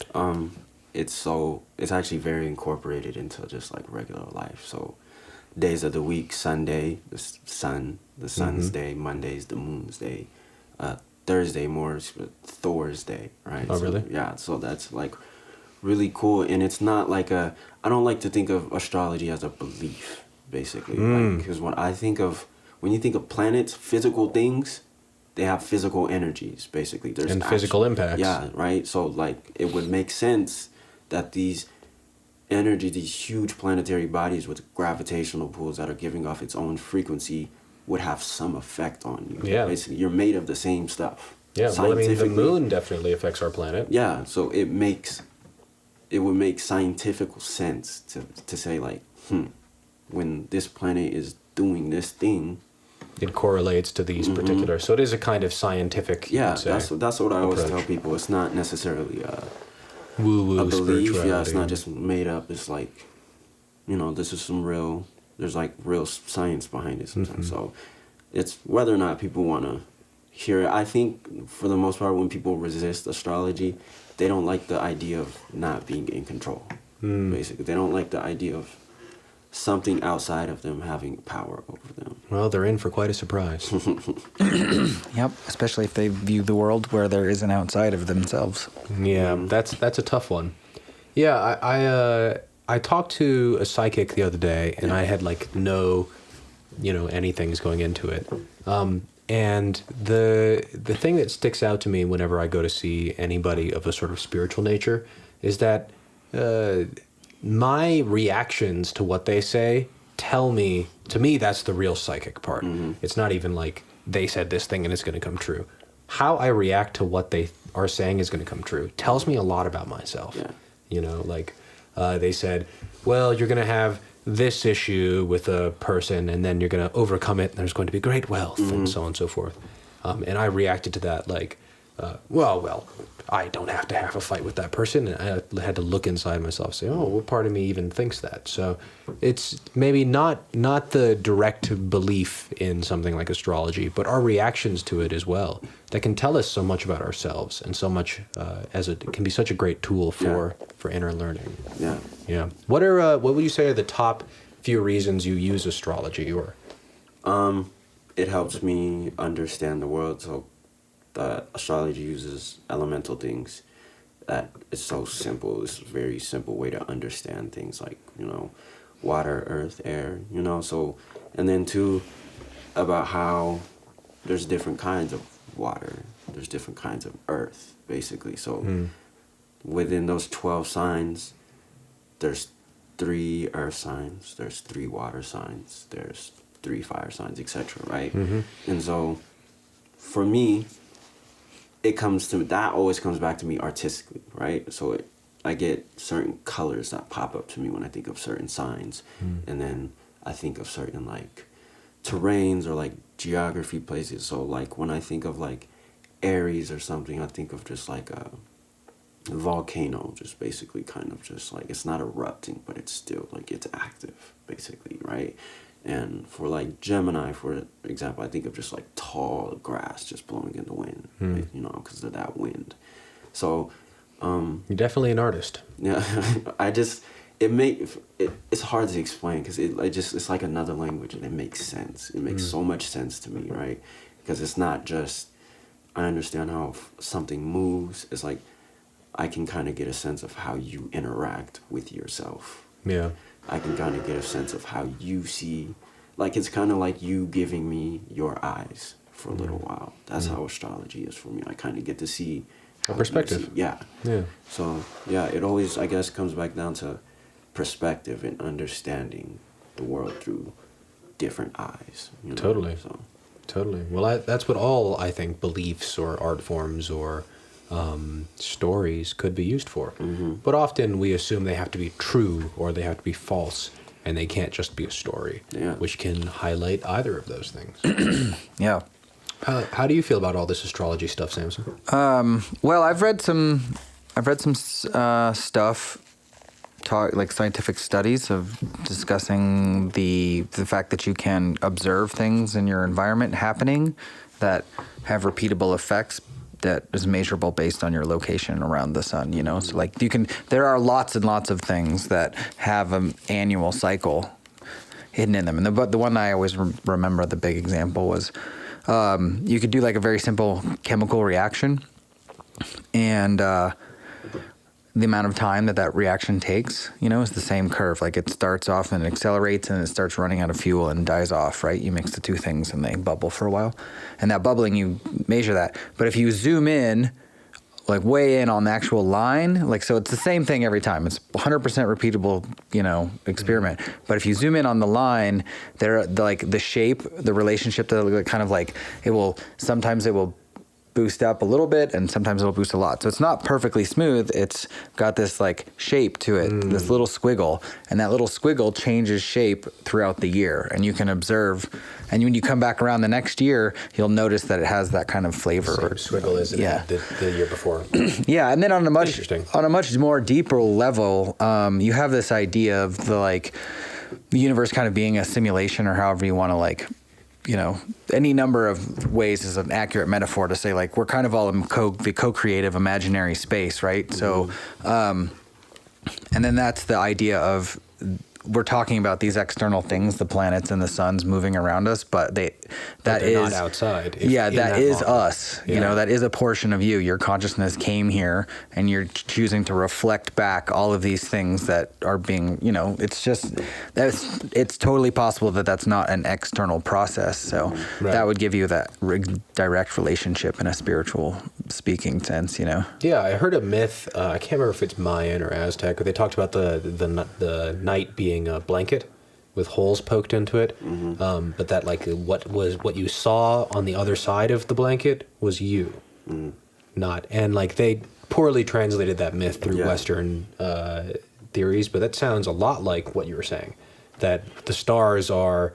Speaker 2: It's actually very incorporated into just like regular life. So days of the week: Sunday, the sun's day; Monday's the moon's day; Thursday more Thor's day, right?
Speaker 1: Oh, really?
Speaker 2: Yeah. So that's like really cool, and it's not like I don't like to think of astrology as a belief, basically, because when you think of planets, physical things, they have physical energies, basically. There's
Speaker 1: physical impacts.
Speaker 2: Yeah, right? So, like, it would make sense that these huge planetary bodies with gravitational pulls that are giving off its own frequency would have some effect on you.
Speaker 1: Yeah.
Speaker 2: Basically, you're made of the same stuff.
Speaker 1: Yeah, well, I mean, the moon definitely affects our planet.
Speaker 2: Yeah, so it would make scientific sense to say, like, when this planet is doing this thing,
Speaker 1: it correlates to these particular. So it is a kind of scientific.
Speaker 2: That's what I always tell people. It's not necessarily
Speaker 1: woo-woo
Speaker 2: a belief.
Speaker 1: spirituality.
Speaker 2: It's not just made up. It's like, you know, this is some real. There's like real science behind it sometimes. So it's whether or not people want to hear it. I think for the most part, when people resist astrology, they don't like the idea of not being in control. Basically, they don't like the idea of something outside of them having power over them.
Speaker 1: Well, they're in for quite a surprise.
Speaker 3: Yep, especially if they view the world where there is an outside of themselves.
Speaker 1: Yeah, that's a tough one. Yeah, I talked to a psychic the other day, and I had like no, anything's going into it. And the thing that sticks out to me whenever I go to see anybody of a sort of spiritual nature is that my reactions to what they say tell me, to me, that's the real psychic part. It's not even like they said this thing and it's going to come true. How I react to what they are saying is going to come true tells me a lot about myself. They said, well, you're going to have this issue with a person and then you're going to overcome it and there's going to be great wealth and so on and so forth. And I reacted to that like, well, I don't have to have a fight with that person. And I had to look inside myself and say, oh, what part of me even thinks that? So it's maybe not the direct belief in something like astrology, but our reactions to it as well that can tell us so much about ourselves and so much it can be such a great tool for inner learning. Yeah. What would you say are the top few reasons you use astrology? Or
Speaker 2: it helps me understand the world. So that astrology uses elemental things that is so simple. It's a very simple way to understand things like, water, earth, air, so, and then too, about how there's different kinds of water, there's different kinds of earth, basically. So within those 12 signs, there's 3 earth signs, there's 3 water signs, there's 3 fire signs, etc., right? And so for me, that always comes back to me artistically, right? So I get certain colors that pop up to me when I think of certain signs. And then I think of certain like terrains or like geography places. So like when I think of like Aries or something, I think of just like a volcano, just basically kind of just like, it's not erupting, but it's still like, it's active basically, right? And for like Gemini, for example, I think of just like tall grass just blowing in the wind, right? Because of that wind. So
Speaker 1: You're definitely an artist.
Speaker 2: yeah, it's hard to explain because it's like another language, and it makes sense. It makes so much sense to me, right? Because it's not just, I understand how something moves. It's like I can kind of get a sense of how you interact with yourself.
Speaker 1: Yeah.
Speaker 2: I can kind of get a sense of how you see, like it's kind of like you giving me your eyes for a little while. That's how astrology is for me. I kind of get to see
Speaker 1: A perspective.
Speaker 2: Yeah.
Speaker 1: Yeah.
Speaker 2: So yeah, it always, I guess, comes back down to perspective and understanding the world through different eyes.
Speaker 1: Totally.
Speaker 2: So
Speaker 1: Totally. Well, that's what all, I think, beliefs or art forms or stories could be used for. But often we assume they have to be true or they have to be false, and they can't just be a story, which can highlight either of those things.
Speaker 3: Yeah.
Speaker 1: How do you feel about all this astrology stuff, Samson?
Speaker 3: Well, I've read some stuff, like scientific studies of discussing the fact that you can observe things in your environment happening that have repeatable effects that is measurable based on your location around the sun, So like there are lots and lots of things that have an annual cycle hidden in them. And the one I always remember, the big example was, you could do like a very simple chemical reaction, and the amount of time that reaction takes, is the same curve. Like it starts off and it accelerates and it starts running out of fuel and dies off, right? You mix the two things and they bubble for a while. And that bubbling, you measure that. But if you zoom in, like way in on the actual line, like, so it's the same thing every time. It's 100% repeatable, experiment. But if you zoom in on the line, the shape, the relationship, to kind of like, sometimes it will boost up a little bit and sometimes it'll boost a lot. So it's not perfectly smooth. It's got this like shape to it, this little squiggle, and that little squiggle changes shape throughout the year. And you can observe, and when you come back around the next year, you'll notice that it has that kind of flavor.
Speaker 1: Same squiggle as it had the year before.
Speaker 3: Yeah, and then on a much more deeper level, you have this idea of the universe kind of being a simulation, or however you want to any number of ways is an accurate metaphor to say, like, we're kind of all in the co-creative imaginary space, right? So, and then that's the idea of, we're talking about these external things, the planets and the suns moving around us, but they're
Speaker 1: not outside.
Speaker 3: That is us. Yeah. That is a portion of you. Your consciousness came here, and you're choosing to reflect back all of these things that are being. It's totally possible that that's not an external process. So that would give you that direct relationship in a spiritual speaking sense.
Speaker 1: Yeah, I heard a myth. I can't remember if it's Mayan or Aztec, but they talked about the night being a blanket with holes poked into it, but that what you saw on the other side of the blanket was you, not, and they poorly translated that myth through Western theories, but that sounds a lot like what you were saying, that the stars are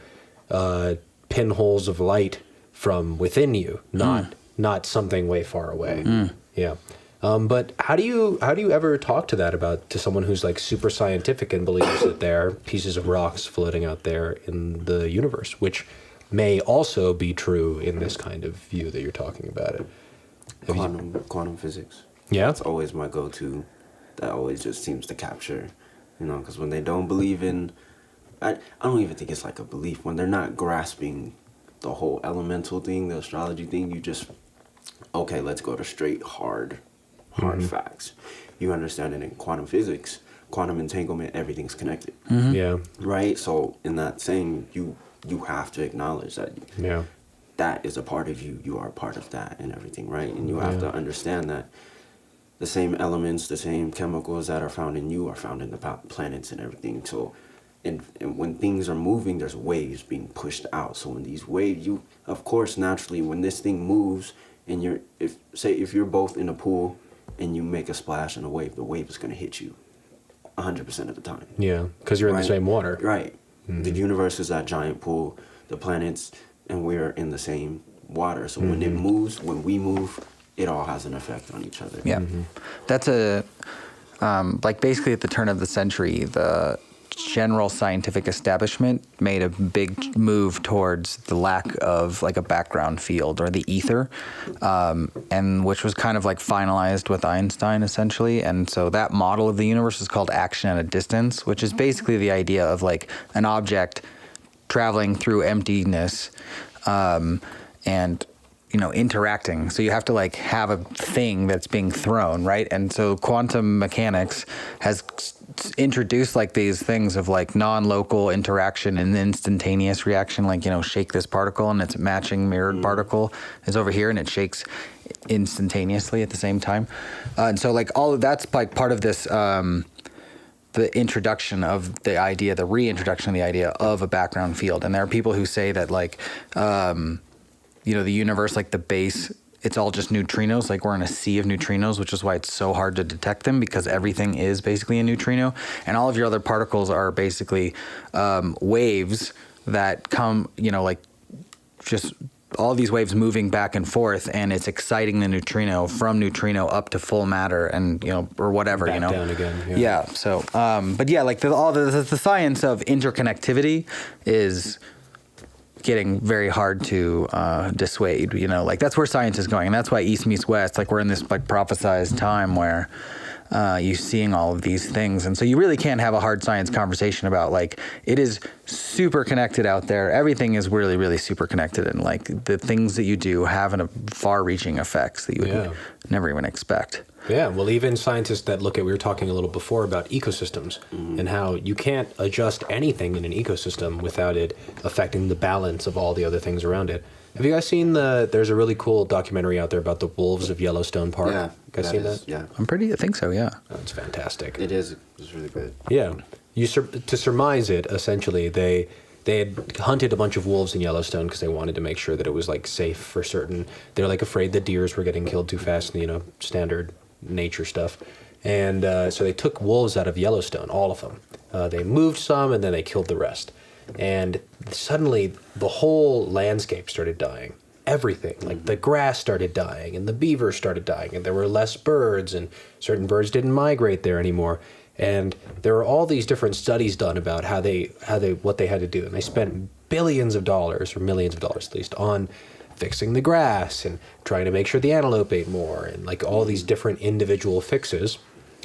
Speaker 1: pinholes of light from within you, not something way far away. Yeah. But how do you ever talk to someone who's super scientific and believes that there are pieces of rocks floating out there in the universe, which may also be true in this kind of view that you're talking about it?
Speaker 2: Quantum physics.
Speaker 1: Yeah,
Speaker 2: that's always my go-to. That always just seems to capture, because when they don't believe in, I don't even think it's like a belief. When they're not grasping the whole elemental thing, the astrology thing, you just okay, let's go to straight hard facts. You understand it in quantum physics, quantum entanglement, everything's connected.
Speaker 1: Yeah.
Speaker 2: Right? So in that saying, you have to acknowledge that that is a part of you. You are a part of that and everything, right? And you have to understand that the same elements, the same chemicals that are found in you are found in the planets and everything. So, and when things are moving, there's waves being pushed out. So when these waves, you, of course, naturally, when this thing moves, and if you're both in a pool and you make a splash in a wave, the wave is going to hit you 100% of the time.
Speaker 1: Yeah, because you're in the same water.
Speaker 2: Right. The universe is that giant pool, the planets, and we're in the same water. So when it moves, when we move, it all has an effect on each other.
Speaker 3: Yeah. That's like basically at the turn of the century, the general scientific establishment made a big move towards the lack of like a background field or the ether, and which was kind of like finalized with Einstein essentially. And so that model of the universe is called action at a distance, which is basically the idea of like an object traveling through emptiness, and interacting. So you have to like have a thing that's being thrown, right? And so quantum mechanics has introduced like these things of like non-local interaction and instantaneous reaction, like, shake this particle and its matching mirrored particle is over here and it shakes instantaneously at the same time. And so like all of that's like part of this, the introduction of the idea, the reintroduction of the idea of a background field. And there are people who say that like, the universe, like the base, it's all just neutrinos. Like we're in a sea of neutrinos, which is why it's so hard to detect them, because everything is basically a neutrino. And all of your other particles are basically waves that come, like just all these waves moving back and forth, and it's exciting the neutrino from neutrino up to full matter and, or whatever,
Speaker 1: Back down again.
Speaker 3: Yeah. So, but yeah, like all the science of interconnectivity is getting very hard to dissuade, like that's where science is going. And that's why East meets West, like we're in this like prophesized time where you're seeing all of these things. And so you really can't have a hard science conversation about like, it is super connected out there. Everything is really, really super connected. And like the things that you do have a far reaching effects that you would never even expect.
Speaker 1: Yeah, well, even scientists that look at, we were talking a little before about ecosystems and how you can't adjust anything in an ecosystem without it affecting the balance of all the other things around it. Have you guys seen there's a really cool documentary out there about the wolves of Yellowstone Park?
Speaker 2: Yeah.
Speaker 1: You guys seen that?
Speaker 2: Yeah.
Speaker 3: I think so, yeah.
Speaker 1: Oh, it's fantastic.
Speaker 2: It is. It's really good.
Speaker 1: Yeah. To surmise it, essentially, they had hunted a bunch of wolves in Yellowstone because they wanted to make sure that it was like safe for certain. They're like afraid the deers were getting killed too fast, standard nature stuff. And so they took wolves out of Yellowstone, all of them. They moved some and then they killed the rest. And suddenly the whole landscape started dying. Everything, like the grass started dying and the beavers started dying and there were less birds and certain birds didn't migrate there anymore. And there were all these different studies done about what they had to do. And they spent billions of dollars, or millions of dollars at least, on fixing the grass and trying to make sure the antelope ate more and like all these different individual fixes,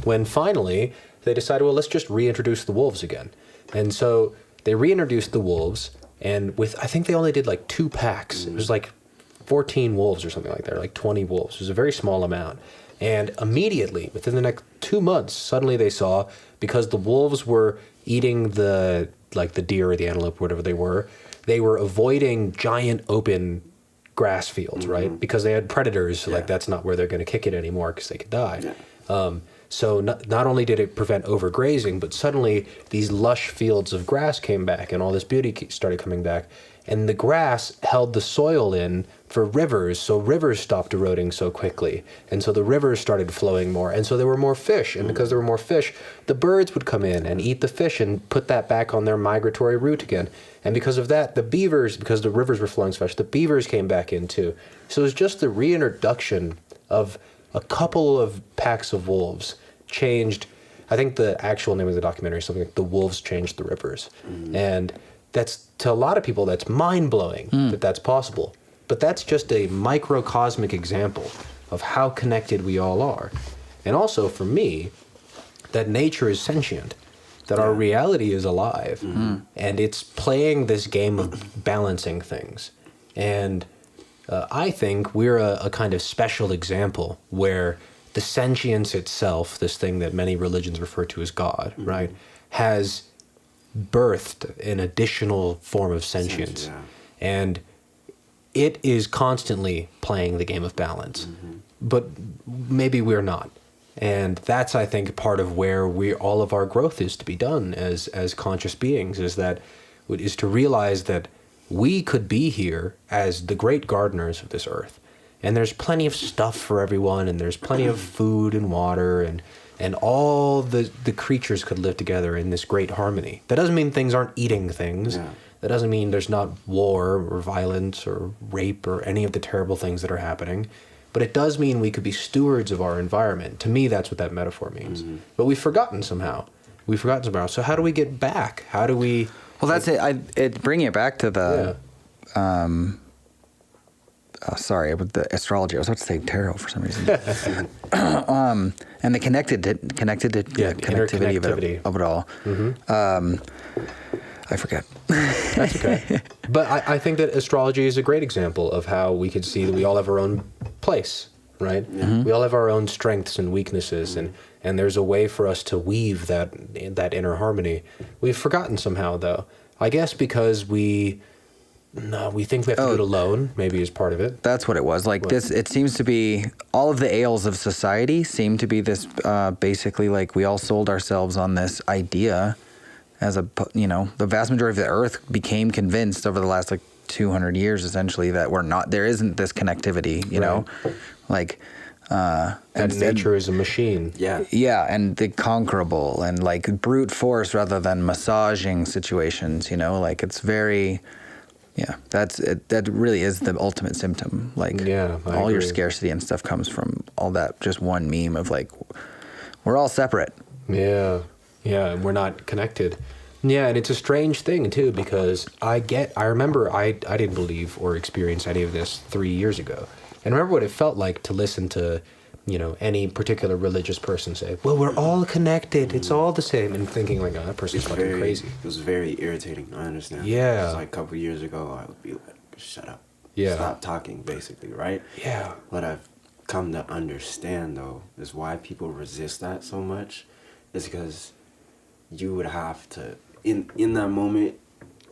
Speaker 1: when finally they decided, well, let's just reintroduce the wolves again. And so they reintroduced the wolves, and I think they only did like 2 packs. It was like 14 wolves or something like that, or like 20 wolves. It was a very small amount. And immediately, within the next 2 months, suddenly they saw, because the wolves were eating the deer or the antelope, whatever they were avoiding giant open grass fields, right? Because they had predators, like that's not where they're going to kick it anymore because they could die. Yeah. So not only did it prevent overgrazing, but suddenly these lush fields of grass came back and all this beauty started coming back. And the grass held the soil in for rivers, so rivers stopped eroding so quickly. And so the rivers started flowing more, and so there were more fish. And because there were more fish, the birds would come in and eat the fish and put that back on their migratory route again. And because of that, the beavers, because the rivers were flowing so fast, the beavers came back in too. So it was just the reintroduction of a couple of packs of wolves changed. I think the actual name of the documentary is something like The Wolves Changed the Rivers. And that's, to a lot of people, that's mind-blowing that that's possible. But that's just a microcosmic example of how connected we all are. And also, for me, that nature is sentient, that our reality is alive, and it's playing this game of balancing things. And I think we're a kind of special example where the sentience itself, this thing that many religions refer to as God, right, has birthed an additional form of sentience.
Speaker 2: Yeah.
Speaker 1: And it is constantly playing the game of balance. But maybe we're not. And that's, I think, part of where all of our growth is to be done as conscious beings, is to realize that we could be here as the great gardeners of this earth. And there's plenty of stuff for everyone, and there's plenty of food and water, and all the creatures could live together in this great harmony. That doesn't mean things aren't eating things.
Speaker 2: Yeah.
Speaker 1: That doesn't mean there's not war or violence or rape or any of the terrible things that are happening. But it does mean we could be stewards of our environment. To me, that's what that metaphor means. But we've forgotten somehow. So how do we get back? How do we...
Speaker 3: Well, that's it. Bringing it back to the... sorry, with the astrology. I was about to say tarot for some reason. And the connectivity of it all. I forget.
Speaker 1: That's okay. But I think that astrology is a great example of how we could see that we all have our own place, right? We all have our own strengths and weaknesses, and there's a way for us to weave that inner harmony. We've forgotten somehow, though. I guess because we think we have to do it alone, maybe, is part of it.
Speaker 3: That's what it was. Like this, it seems to be all of the ails of society seem to be this basically like we all sold ourselves on this idea as the vast majority of the earth became convinced over the last 200 years essentially that there isn't this connectivity, you know,
Speaker 1: and nature is a machine.
Speaker 3: Yeah, and the conquerable and brute force rather than massaging situations, it's very... Yeah, that really is the ultimate symptom. All your scarcity and stuff comes from all that just one meme of we're all separate.
Speaker 1: Yeah, and we're not connected. Yeah, and it's a strange thing too, because I remember I didn't believe or experience any of this 3 years ago. And remember what it felt like to listen to, any particular religious person say, well, we're all connected, it's all the same, and thinking oh, that person's fucking crazy.
Speaker 2: It was very irritating, I understand.
Speaker 1: Yeah.
Speaker 2: It's a couple years ago, I would be like, shut up.
Speaker 1: Yeah.
Speaker 2: Stop talking, basically, right?
Speaker 1: Yeah.
Speaker 2: What I've come to understand, though, is why people resist that so much is because you would have to, in that moment,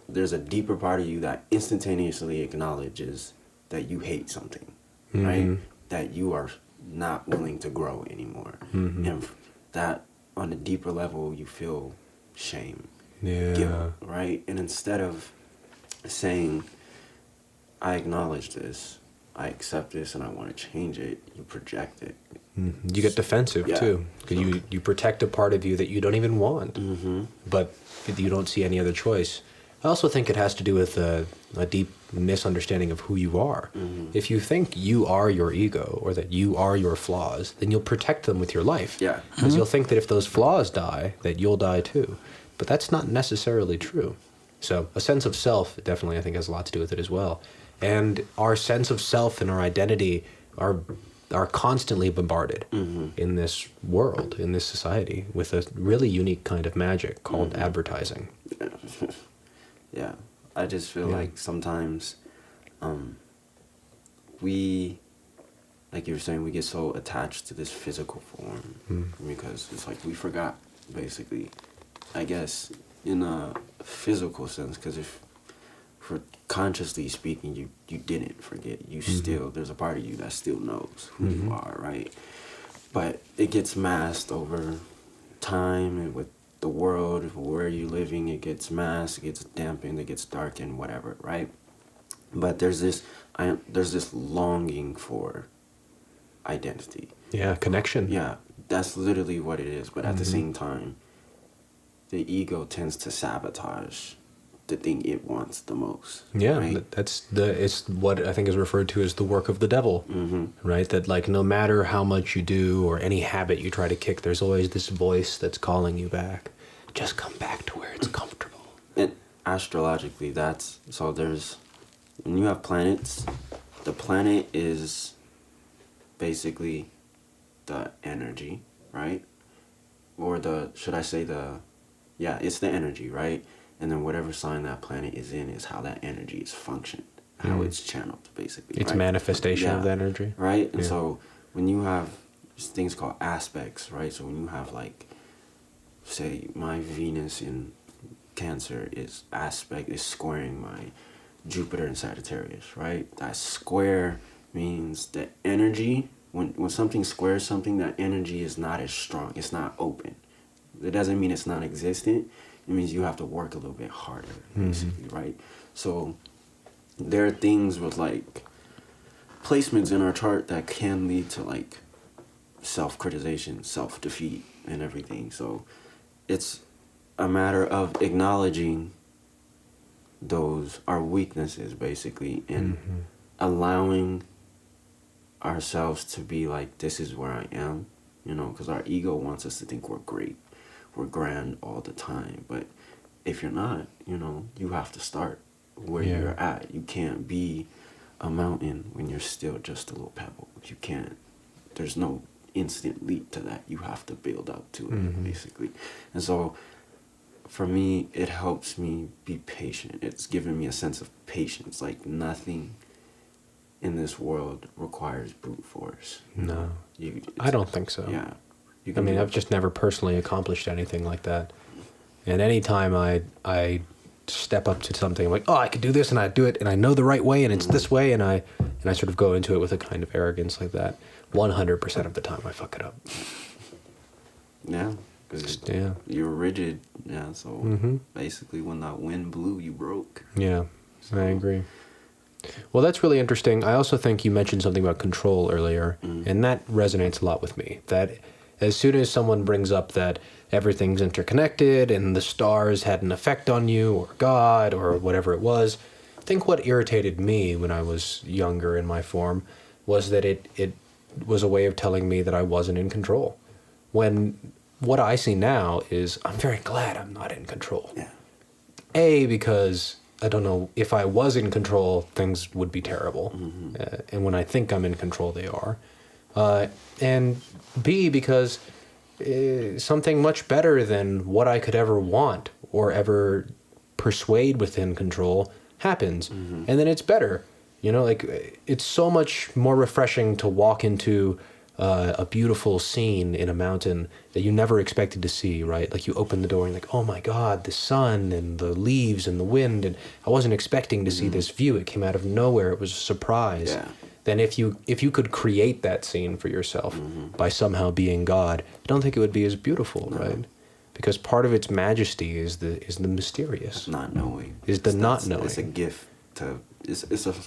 Speaker 2: there's a deeper part of you that instantaneously acknowledges that you hate something, right? That you are not willing to grow anymore. And that, on a deeper level, you feel shame, guilt, right? And instead of saying, I acknowledge this, I accept this, and I want to change it, you project it.
Speaker 1: You get defensive too. You protect a part of you that you don't even want, but you don't see any other choice. I also think it has to do with a deep misunderstanding of who you are. If you think you are your ego or that you are your flaws, then you'll protect them with your life.
Speaker 2: Yeah.
Speaker 1: Because you'll think that if those flaws die, that you'll die too. But that's not necessarily true. So a sense of self definitely, I think, has a lot to do with it as well. And our sense of self and our identity are constantly bombarded in this world, in this society, with a really unique kind of magic called advertising.
Speaker 2: Yeah, I just feel like sometimes we, like you were saying, we get so attached to this physical form because it's we forgot, basically, I guess, in a physical sense, because if for consciously speaking, you didn't forget. You still, there's a part of you that still knows who you are, right? But it gets masked over time and with the world, where you're living, it gets masked, it gets dampened, it gets darkened, whatever, right? But there's this longing for identity.
Speaker 1: Yeah, connection.
Speaker 2: Yeah, that's literally what it is. But at the same time, the ego tends to sabotage the thing it wants the most.
Speaker 1: Yeah,
Speaker 2: right?
Speaker 1: It's what I think is referred to as the work of the devil, right? That no matter how much you do or any habit you try to kick, there's always this voice that's calling you back. Just come back to where it's comfortable.
Speaker 2: And astrologically, when you have planets, the planet is basically the energy, right? Or it's the energy, right? And then whatever sign that planet is in is how that energy is functioned. how it's channeled, basically.
Speaker 1: It's
Speaker 2: right?
Speaker 1: manifestation of the energy.
Speaker 2: Right? And so when you have things called aspects, right? So when you have like, say, my Venus in Cancer is squaring my Jupiter in Sagittarius, right? That square means the energy, when something squares something, that energy is not as strong. It's not open. It doesn't mean it's not existent. It means you have to work a little bit harder, basically, right? So there are things with like placements in our chart that can lead to like self-criticization, self-defeat, and everything. So it's a matter of acknowledging those, our weaknesses, basically, and allowing ourselves to be like, this is where I am, you know, because our ego wants us to think we're great, we're grand all the time. But if you're not, you know, you have to start where you're at. You can't be a mountain when you're still just a little pebble. You can't, there's no instant leap to that. You have to build up to it, basically. And so for me, it helps me be patient. It's given me a sense of patience. Like nothing in this world requires brute force.
Speaker 1: No, I don't think so.
Speaker 2: Yeah.
Speaker 1: I mean, I've just never personally accomplished anything like that. And anytime I step up to something, I'm like, oh, I could do this, and I do it, and I know the right way, and it's this way, and I sort of go into it with a kind of arrogance like that. 100% of the time, I fuck it up.
Speaker 2: Yeah, because you're rigid. Yeah, so basically, when that wind blew, you broke.
Speaker 1: Yeah,
Speaker 2: so.
Speaker 1: I agree. Well, that's really interesting. I also think you mentioned something about control earlier, and that resonates a lot with me. That as soon as someone brings up that everything's interconnected and the stars had an effect on you, or God, or whatever it was, I think what irritated me when I was younger in my form was that it was a way of telling me that I wasn't in control. When what I see now is I'm very glad I'm not in control.
Speaker 2: Yeah.
Speaker 1: A, because I don't know, if I was in control, things would be terrible. And when I think I'm in control, they are. And B, because something much better than what I could ever want or ever persuade within control happens. And then it's better. You know, like, it's so much more refreshing to walk into a beautiful scene in a mountain that you never expected to see, right? Like, you open the door and like, oh my God, the sun and the leaves and the wind, and I wasn't expecting to see this view. It came out of nowhere. It was a surprise.
Speaker 2: Yeah.
Speaker 1: Then if you could create that scene for yourself by somehow being God, I don't think it would be as beautiful, right? Because part of its majesty is the mysterious.
Speaker 2: Not knowing.
Speaker 1: Is the not knowing.
Speaker 2: It's a gift to.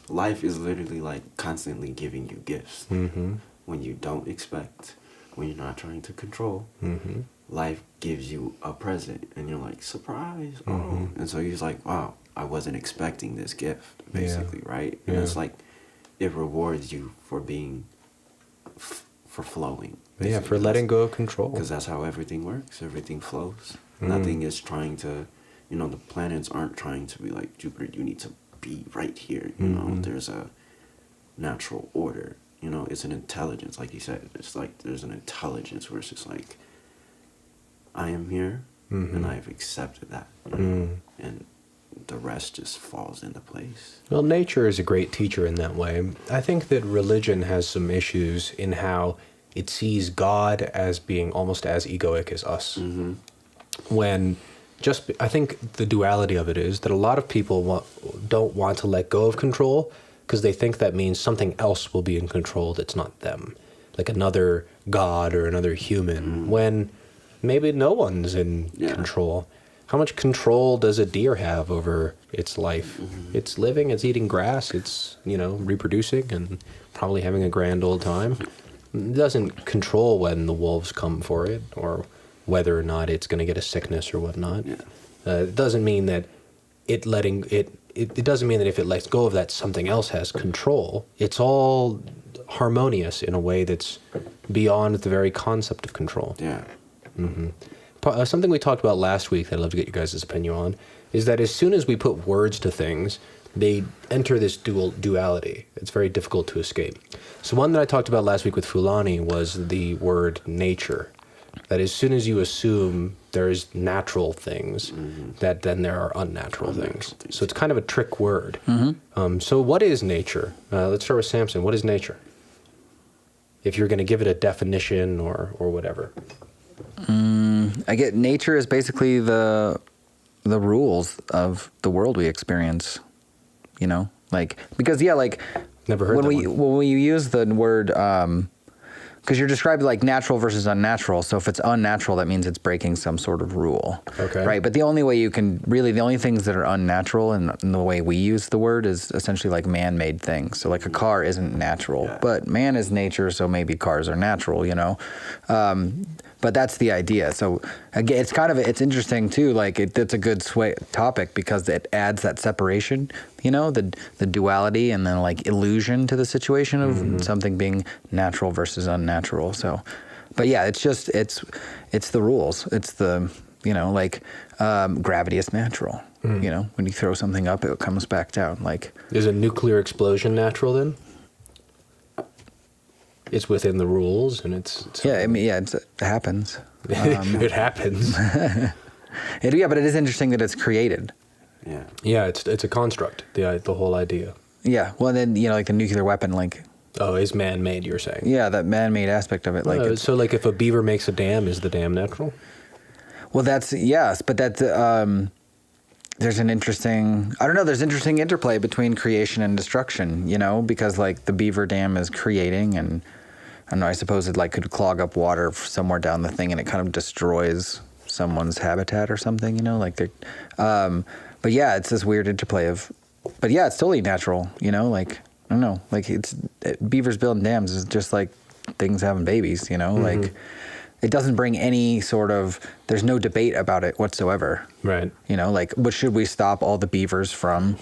Speaker 2: Life is literally like constantly giving you gifts. When you don't expect, when you're not trying to control, life gives you a present, and you're like, surprise! Oh, and so you're like, wow, I wasn't expecting this gift, basically, right? And it's like, it rewards you for being, for flowing. Basically.
Speaker 1: Yeah, for letting go of control.
Speaker 2: Because that's how everything works. Everything flows. Nothing is trying to, you know, the planets aren't trying to be like, Jupiter, you need to be right here. You know, there's a natural order. You know, it's an intelligence, like you said. It's like there's an intelligence where it's just like, I am here, and I've accepted that. You know? And the rest just falls into place.
Speaker 1: Well, nature is a great teacher in that way. I think that religion has some issues in how it sees God as being almost as egoic as us. When I think the duality of it is that a lot of people don't want to let go of control because they think that means something else will be in control that's not them, like another God or another human, when maybe no one's in control. How much control does a deer have over its life? It's living, it's eating grass, it's, you know, reproducing and probably having a grand old time. It doesn't control when the wolves come for it or whether or not it's going to get a sickness or whatnot. It doesn't mean that it doesn't mean that if it lets go of that, something else has control. It's all harmonious in a way that's beyond the very concept of control.
Speaker 2: Yeah.
Speaker 1: Something we talked about last week that I'd love to get you guys' opinion on is that as soon as we put words to things, they enter this duality. It's very difficult to escape. So one that I talked about last week with Fulani was the word nature. That as soon as you assume there's natural things, that then there are unnatural things. So it's kind of a trick word. So what is nature? Let's start with Samson. What is nature? If you're going to give it a definition or whatever.
Speaker 3: I get nature is basically the rules of the world we experience, you know, like, because
Speaker 1: Never heard that one.
Speaker 3: when you use the word, because you're describing like natural versus unnatural. So if it's unnatural, that means it's breaking some sort of rule.
Speaker 1: Okay.
Speaker 3: Right. But the only things that are unnatural in the way we use the word is essentially like man-made things. So like a car isn't natural, but man is nature. So maybe cars are natural, you know? But that's the idea. So again, it's interesting too. Like it's a good topic because it adds that separation, you know, the duality and then like illusion to the situation of something being natural versus unnatural. So, but yeah, it's the rules. It's the, you know, like gravity is natural. You know, when you throw something up, it comes back down. Like,
Speaker 1: is a nuclear explosion natural then? It's within the rules, and it's
Speaker 3: it happens.
Speaker 1: It happens.
Speaker 3: But it is interesting that it's created.
Speaker 1: Yeah, it's a construct. The whole idea.
Speaker 3: Yeah, well, then you know, like the nuclear weapon, like.
Speaker 1: Oh, is man-made? You're saying?
Speaker 3: Yeah, that man-made aspect of it, like.
Speaker 1: So, like, if a beaver makes a dam, is the dam natural?
Speaker 3: Well, yes, but that's there's an interesting. I don't know. There's interesting interplay between creation and destruction. You know, because like the beaver dam is creating and. I don't know, I suppose it like could clog up water somewhere down the thing and it kind of destroys someone's habitat or something, you know, like they're, but yeah, it's this weird interplay but yeah, it's totally natural, you know, like, I don't know, like beavers building dams is just like things having babies, you know, like it doesn't bring any there's no debate about it whatsoever.
Speaker 1: Right.
Speaker 3: You know, like, but should we stop all the beavers from,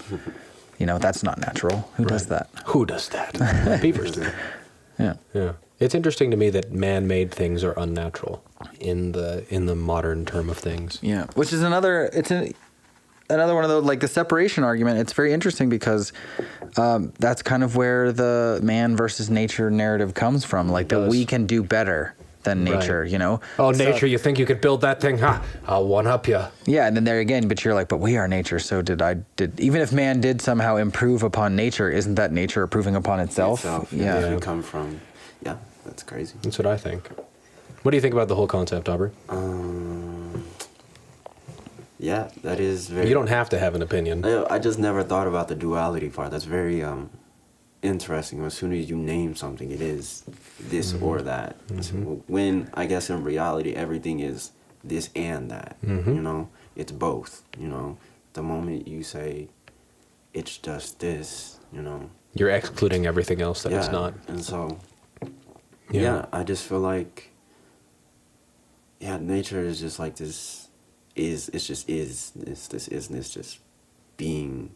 Speaker 3: you know, that's not natural. Who does that?
Speaker 1: Who does that? Beavers do.
Speaker 3: Yeah.
Speaker 1: Yeah. It's interesting to me that man-made things are unnatural in the modern term of things.
Speaker 3: Yeah, which is another one of those, like the separation argument. It's very interesting because that's kind of where the man versus nature narrative comes from. Like that we can do better than nature, you know?
Speaker 1: Oh, nature, you think you could build that thing? Ha! I'll one-up you.
Speaker 3: Yeah, and then there again, but you're like, but we are nature, so even if man did somehow improve upon nature, isn't that nature improving upon itself?
Speaker 2: Yeah. We come from, that's crazy.
Speaker 1: That's what I think. What do you think about the whole concept, Aubrey?
Speaker 2: Yeah, that is very...
Speaker 1: You don't have to have an opinion.
Speaker 2: I just never thought about the duality part. That's very interesting. As soon as you name something, it is this or that. So when, I guess in reality, everything is this and that. You know? It's both, you know? The moment you say, it's just this, you know?
Speaker 1: You're excluding everything else that it's not.
Speaker 2: And so... Yeah, I just feel like, nature is just like this, this isness just being,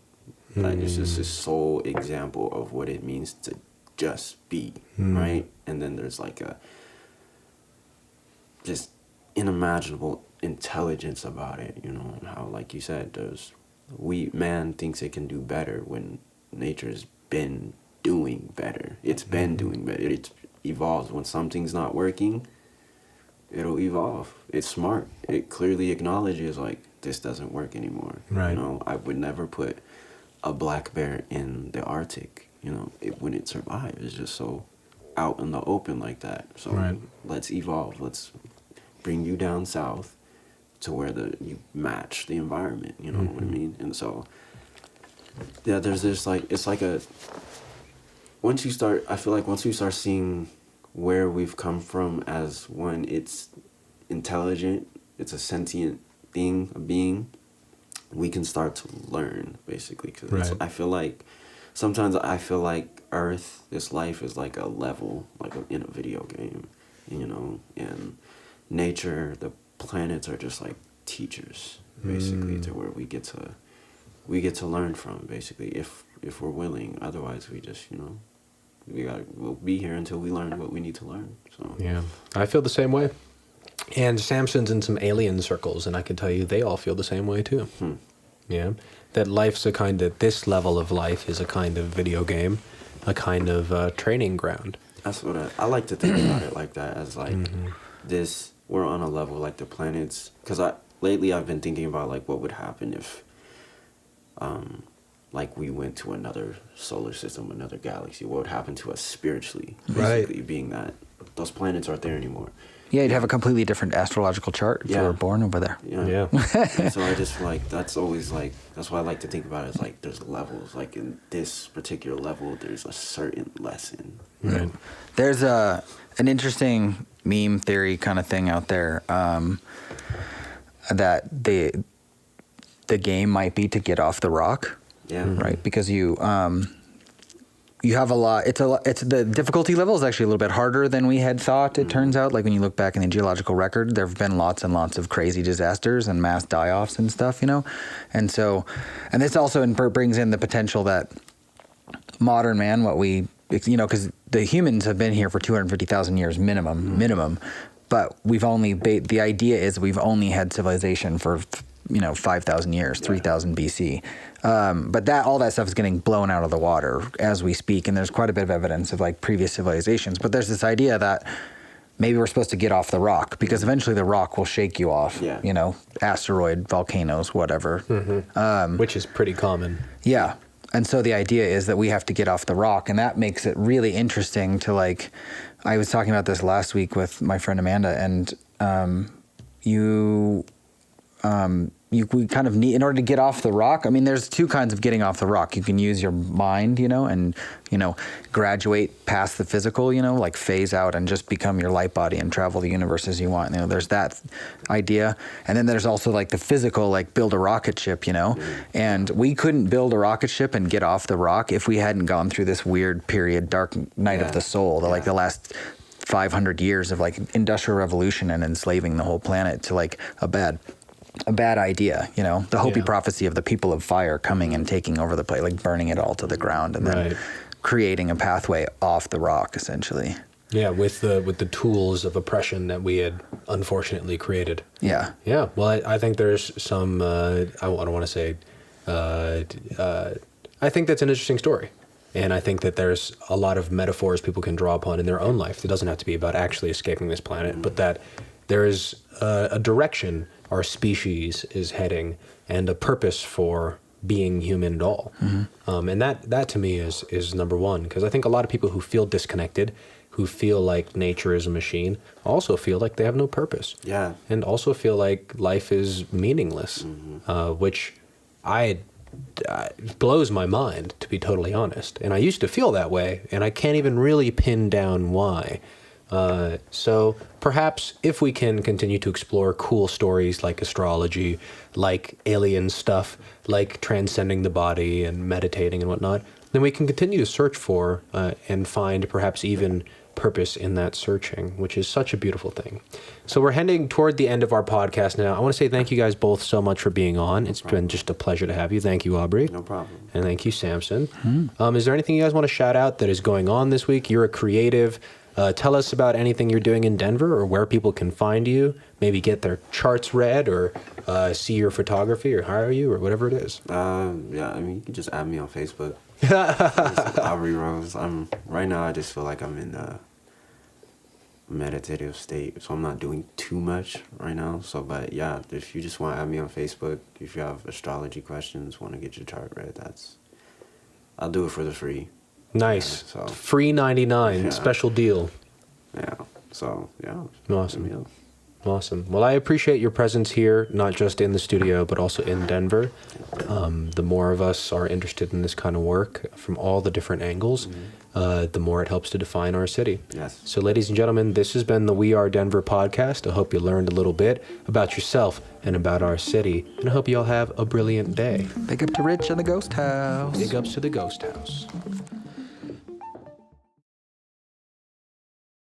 Speaker 2: like it's just this sole example of what it means to just be, right? And then there's like a just unimaginable intelligence about it, you know, and how, like you said, man thinks it can do better when nature's been doing better. It's been doing better. It's evolves. When something's not working, it'll evolve. It's smart. It clearly acknowledges like this doesn't work anymore.
Speaker 1: Right.
Speaker 2: You know, I would never put a black bear in the Arctic. You know, it wouldn't survive. It's just so out in the open like that. So let's evolve. Let's bring you down south to where you match the environment. You know what I mean? And so there's this like it's like a. I feel like once you start seeing where we've come from as one, it's intelligent, it's a sentient thing, a being, we can start to learn, basically. Because sometimes I feel like Earth, this life is like a level, like in a video game, you know, and nature, the planets are just like teachers, basically, to where we get to learn from, basically, if we're willing. Otherwise, we just, you know, we'll be here until we learn what we need to learn. So
Speaker 1: yeah, I feel the same way. And Samson's in some alien circles, and I can tell you they all feel the same way too. Yeah, that this level of life is a kind of video game, a kind of training ground.
Speaker 2: That's what I like to think about it like that, as like this we're on a level like the planets. Because lately I've been thinking about like what would happen if like we went to another solar system, another galaxy. What would happen to us spiritually? Basically, being that those planets aren't there anymore.
Speaker 3: Yeah, you'd have a completely different astrological chart if you were born over there.
Speaker 2: Yeah. And so I just feel like that's always like, that's why I like to think about it as like there's levels. Like in this particular level, there's a certain lesson.
Speaker 1: Right.
Speaker 3: There's an interesting meme theory kind of thing out there that the game might be to get off the rock.
Speaker 2: Yeah.
Speaker 3: Right, because you have a lot. It's the difficulty level is actually a little bit harder than we had thought. It turns out, like when you look back in the geological record, there have been lots and lots of crazy disasters and mass die-offs and stuff, you know, and this also brings in the potential that modern man, because the humans have been here for 250,000 years minimum, but the idea is we've only had civilization for 5,000 years, 3,000 BC. But all that stuff is getting blown out of the water as we speak. And there's quite a bit of evidence of like previous civilizations. But there's this idea that maybe we're supposed to get off the rock because eventually the rock will shake you off, asteroid, volcanoes, whatever.
Speaker 1: Which is pretty common.
Speaker 3: Yeah. And so the idea is that we have to get off the rock. And that makes it really interesting to like, I was talking about this last week with my friend Amanda, and we kind of need, in order to get off the rock, I mean, there's two kinds of getting off the rock. You can use your mind, and graduate past the physical, like phase out and just become your light body and travel the universe as you want. There's that idea. And then there's also like the physical, like build a rocket ship, and we couldn't build a rocket ship and get off the rock if we hadn't gone through this weird period, dark night of the soul, like the last 500 years of like industrial revolution and enslaving the whole planet to like a bad idea, the Hopi prophecy of the people of fire coming and taking over the place, like burning it all to the ground and then creating a pathway off the rock, essentially.
Speaker 1: Yeah, with the tools of oppression that we had unfortunately created.
Speaker 3: Yeah.
Speaker 1: Yeah. Well, I think there's some. I don't want to say. I think that's an interesting story, and I think that there's a lot of metaphors people can draw upon in their own life. It doesn't have to be about actually escaping this planet, but that there is a direction our species is heading and a purpose for being human at all. And that to me is number one, because I think a lot of people who feel disconnected, who feel like nature is a machine, also feel like they have no purpose. Yeah. And also feel like life is meaningless, which blows my mind, to be totally honest. And I used to feel that way, and I can't even really pin down why. So perhaps if we can continue to explore cool stories like astrology, like alien stuff, like transcending the body and meditating and whatnot, then we can continue to search for and find perhaps even purpose in that searching, which is such a beautiful thing. So we're heading toward the end of our podcast now. I want to say thank you guys both so much for being on. It's been just a pleasure to have you. Thank you, Aubrey.
Speaker 2: No problem.
Speaker 1: And thank you, Samson. Is there anything you guys want to shout out that is going on this week? You're a creative. Tell us about anything you're doing in Denver or where people can find you, maybe get their charts read or see your photography or hire you or whatever it is.
Speaker 2: You can just add me on Facebook. Aubrey Rose. Right now I just feel like I'm in a meditative state, so I'm not doing too much right now. But yeah, if you just want to add me on Facebook, if you have astrology questions, want to get your chart read, I'll do it for the free.
Speaker 1: Nice. Free 99, special deal.
Speaker 2: Yeah. So, yeah.
Speaker 1: Awesome. Awesome. Well, I appreciate your presence here, not just in the studio, but also in Denver. The more of us are interested in this kind of work from all the different angles, the more it helps to define our city.
Speaker 2: Yes.
Speaker 1: So, ladies and gentlemen, this has been the WeAreDenver podcast. I hope you learned a little bit about yourself and about our city, and I hope you all have a brilliant day.
Speaker 3: Big up to Rich and the Ghost House.
Speaker 1: Big ups to the Ghost House.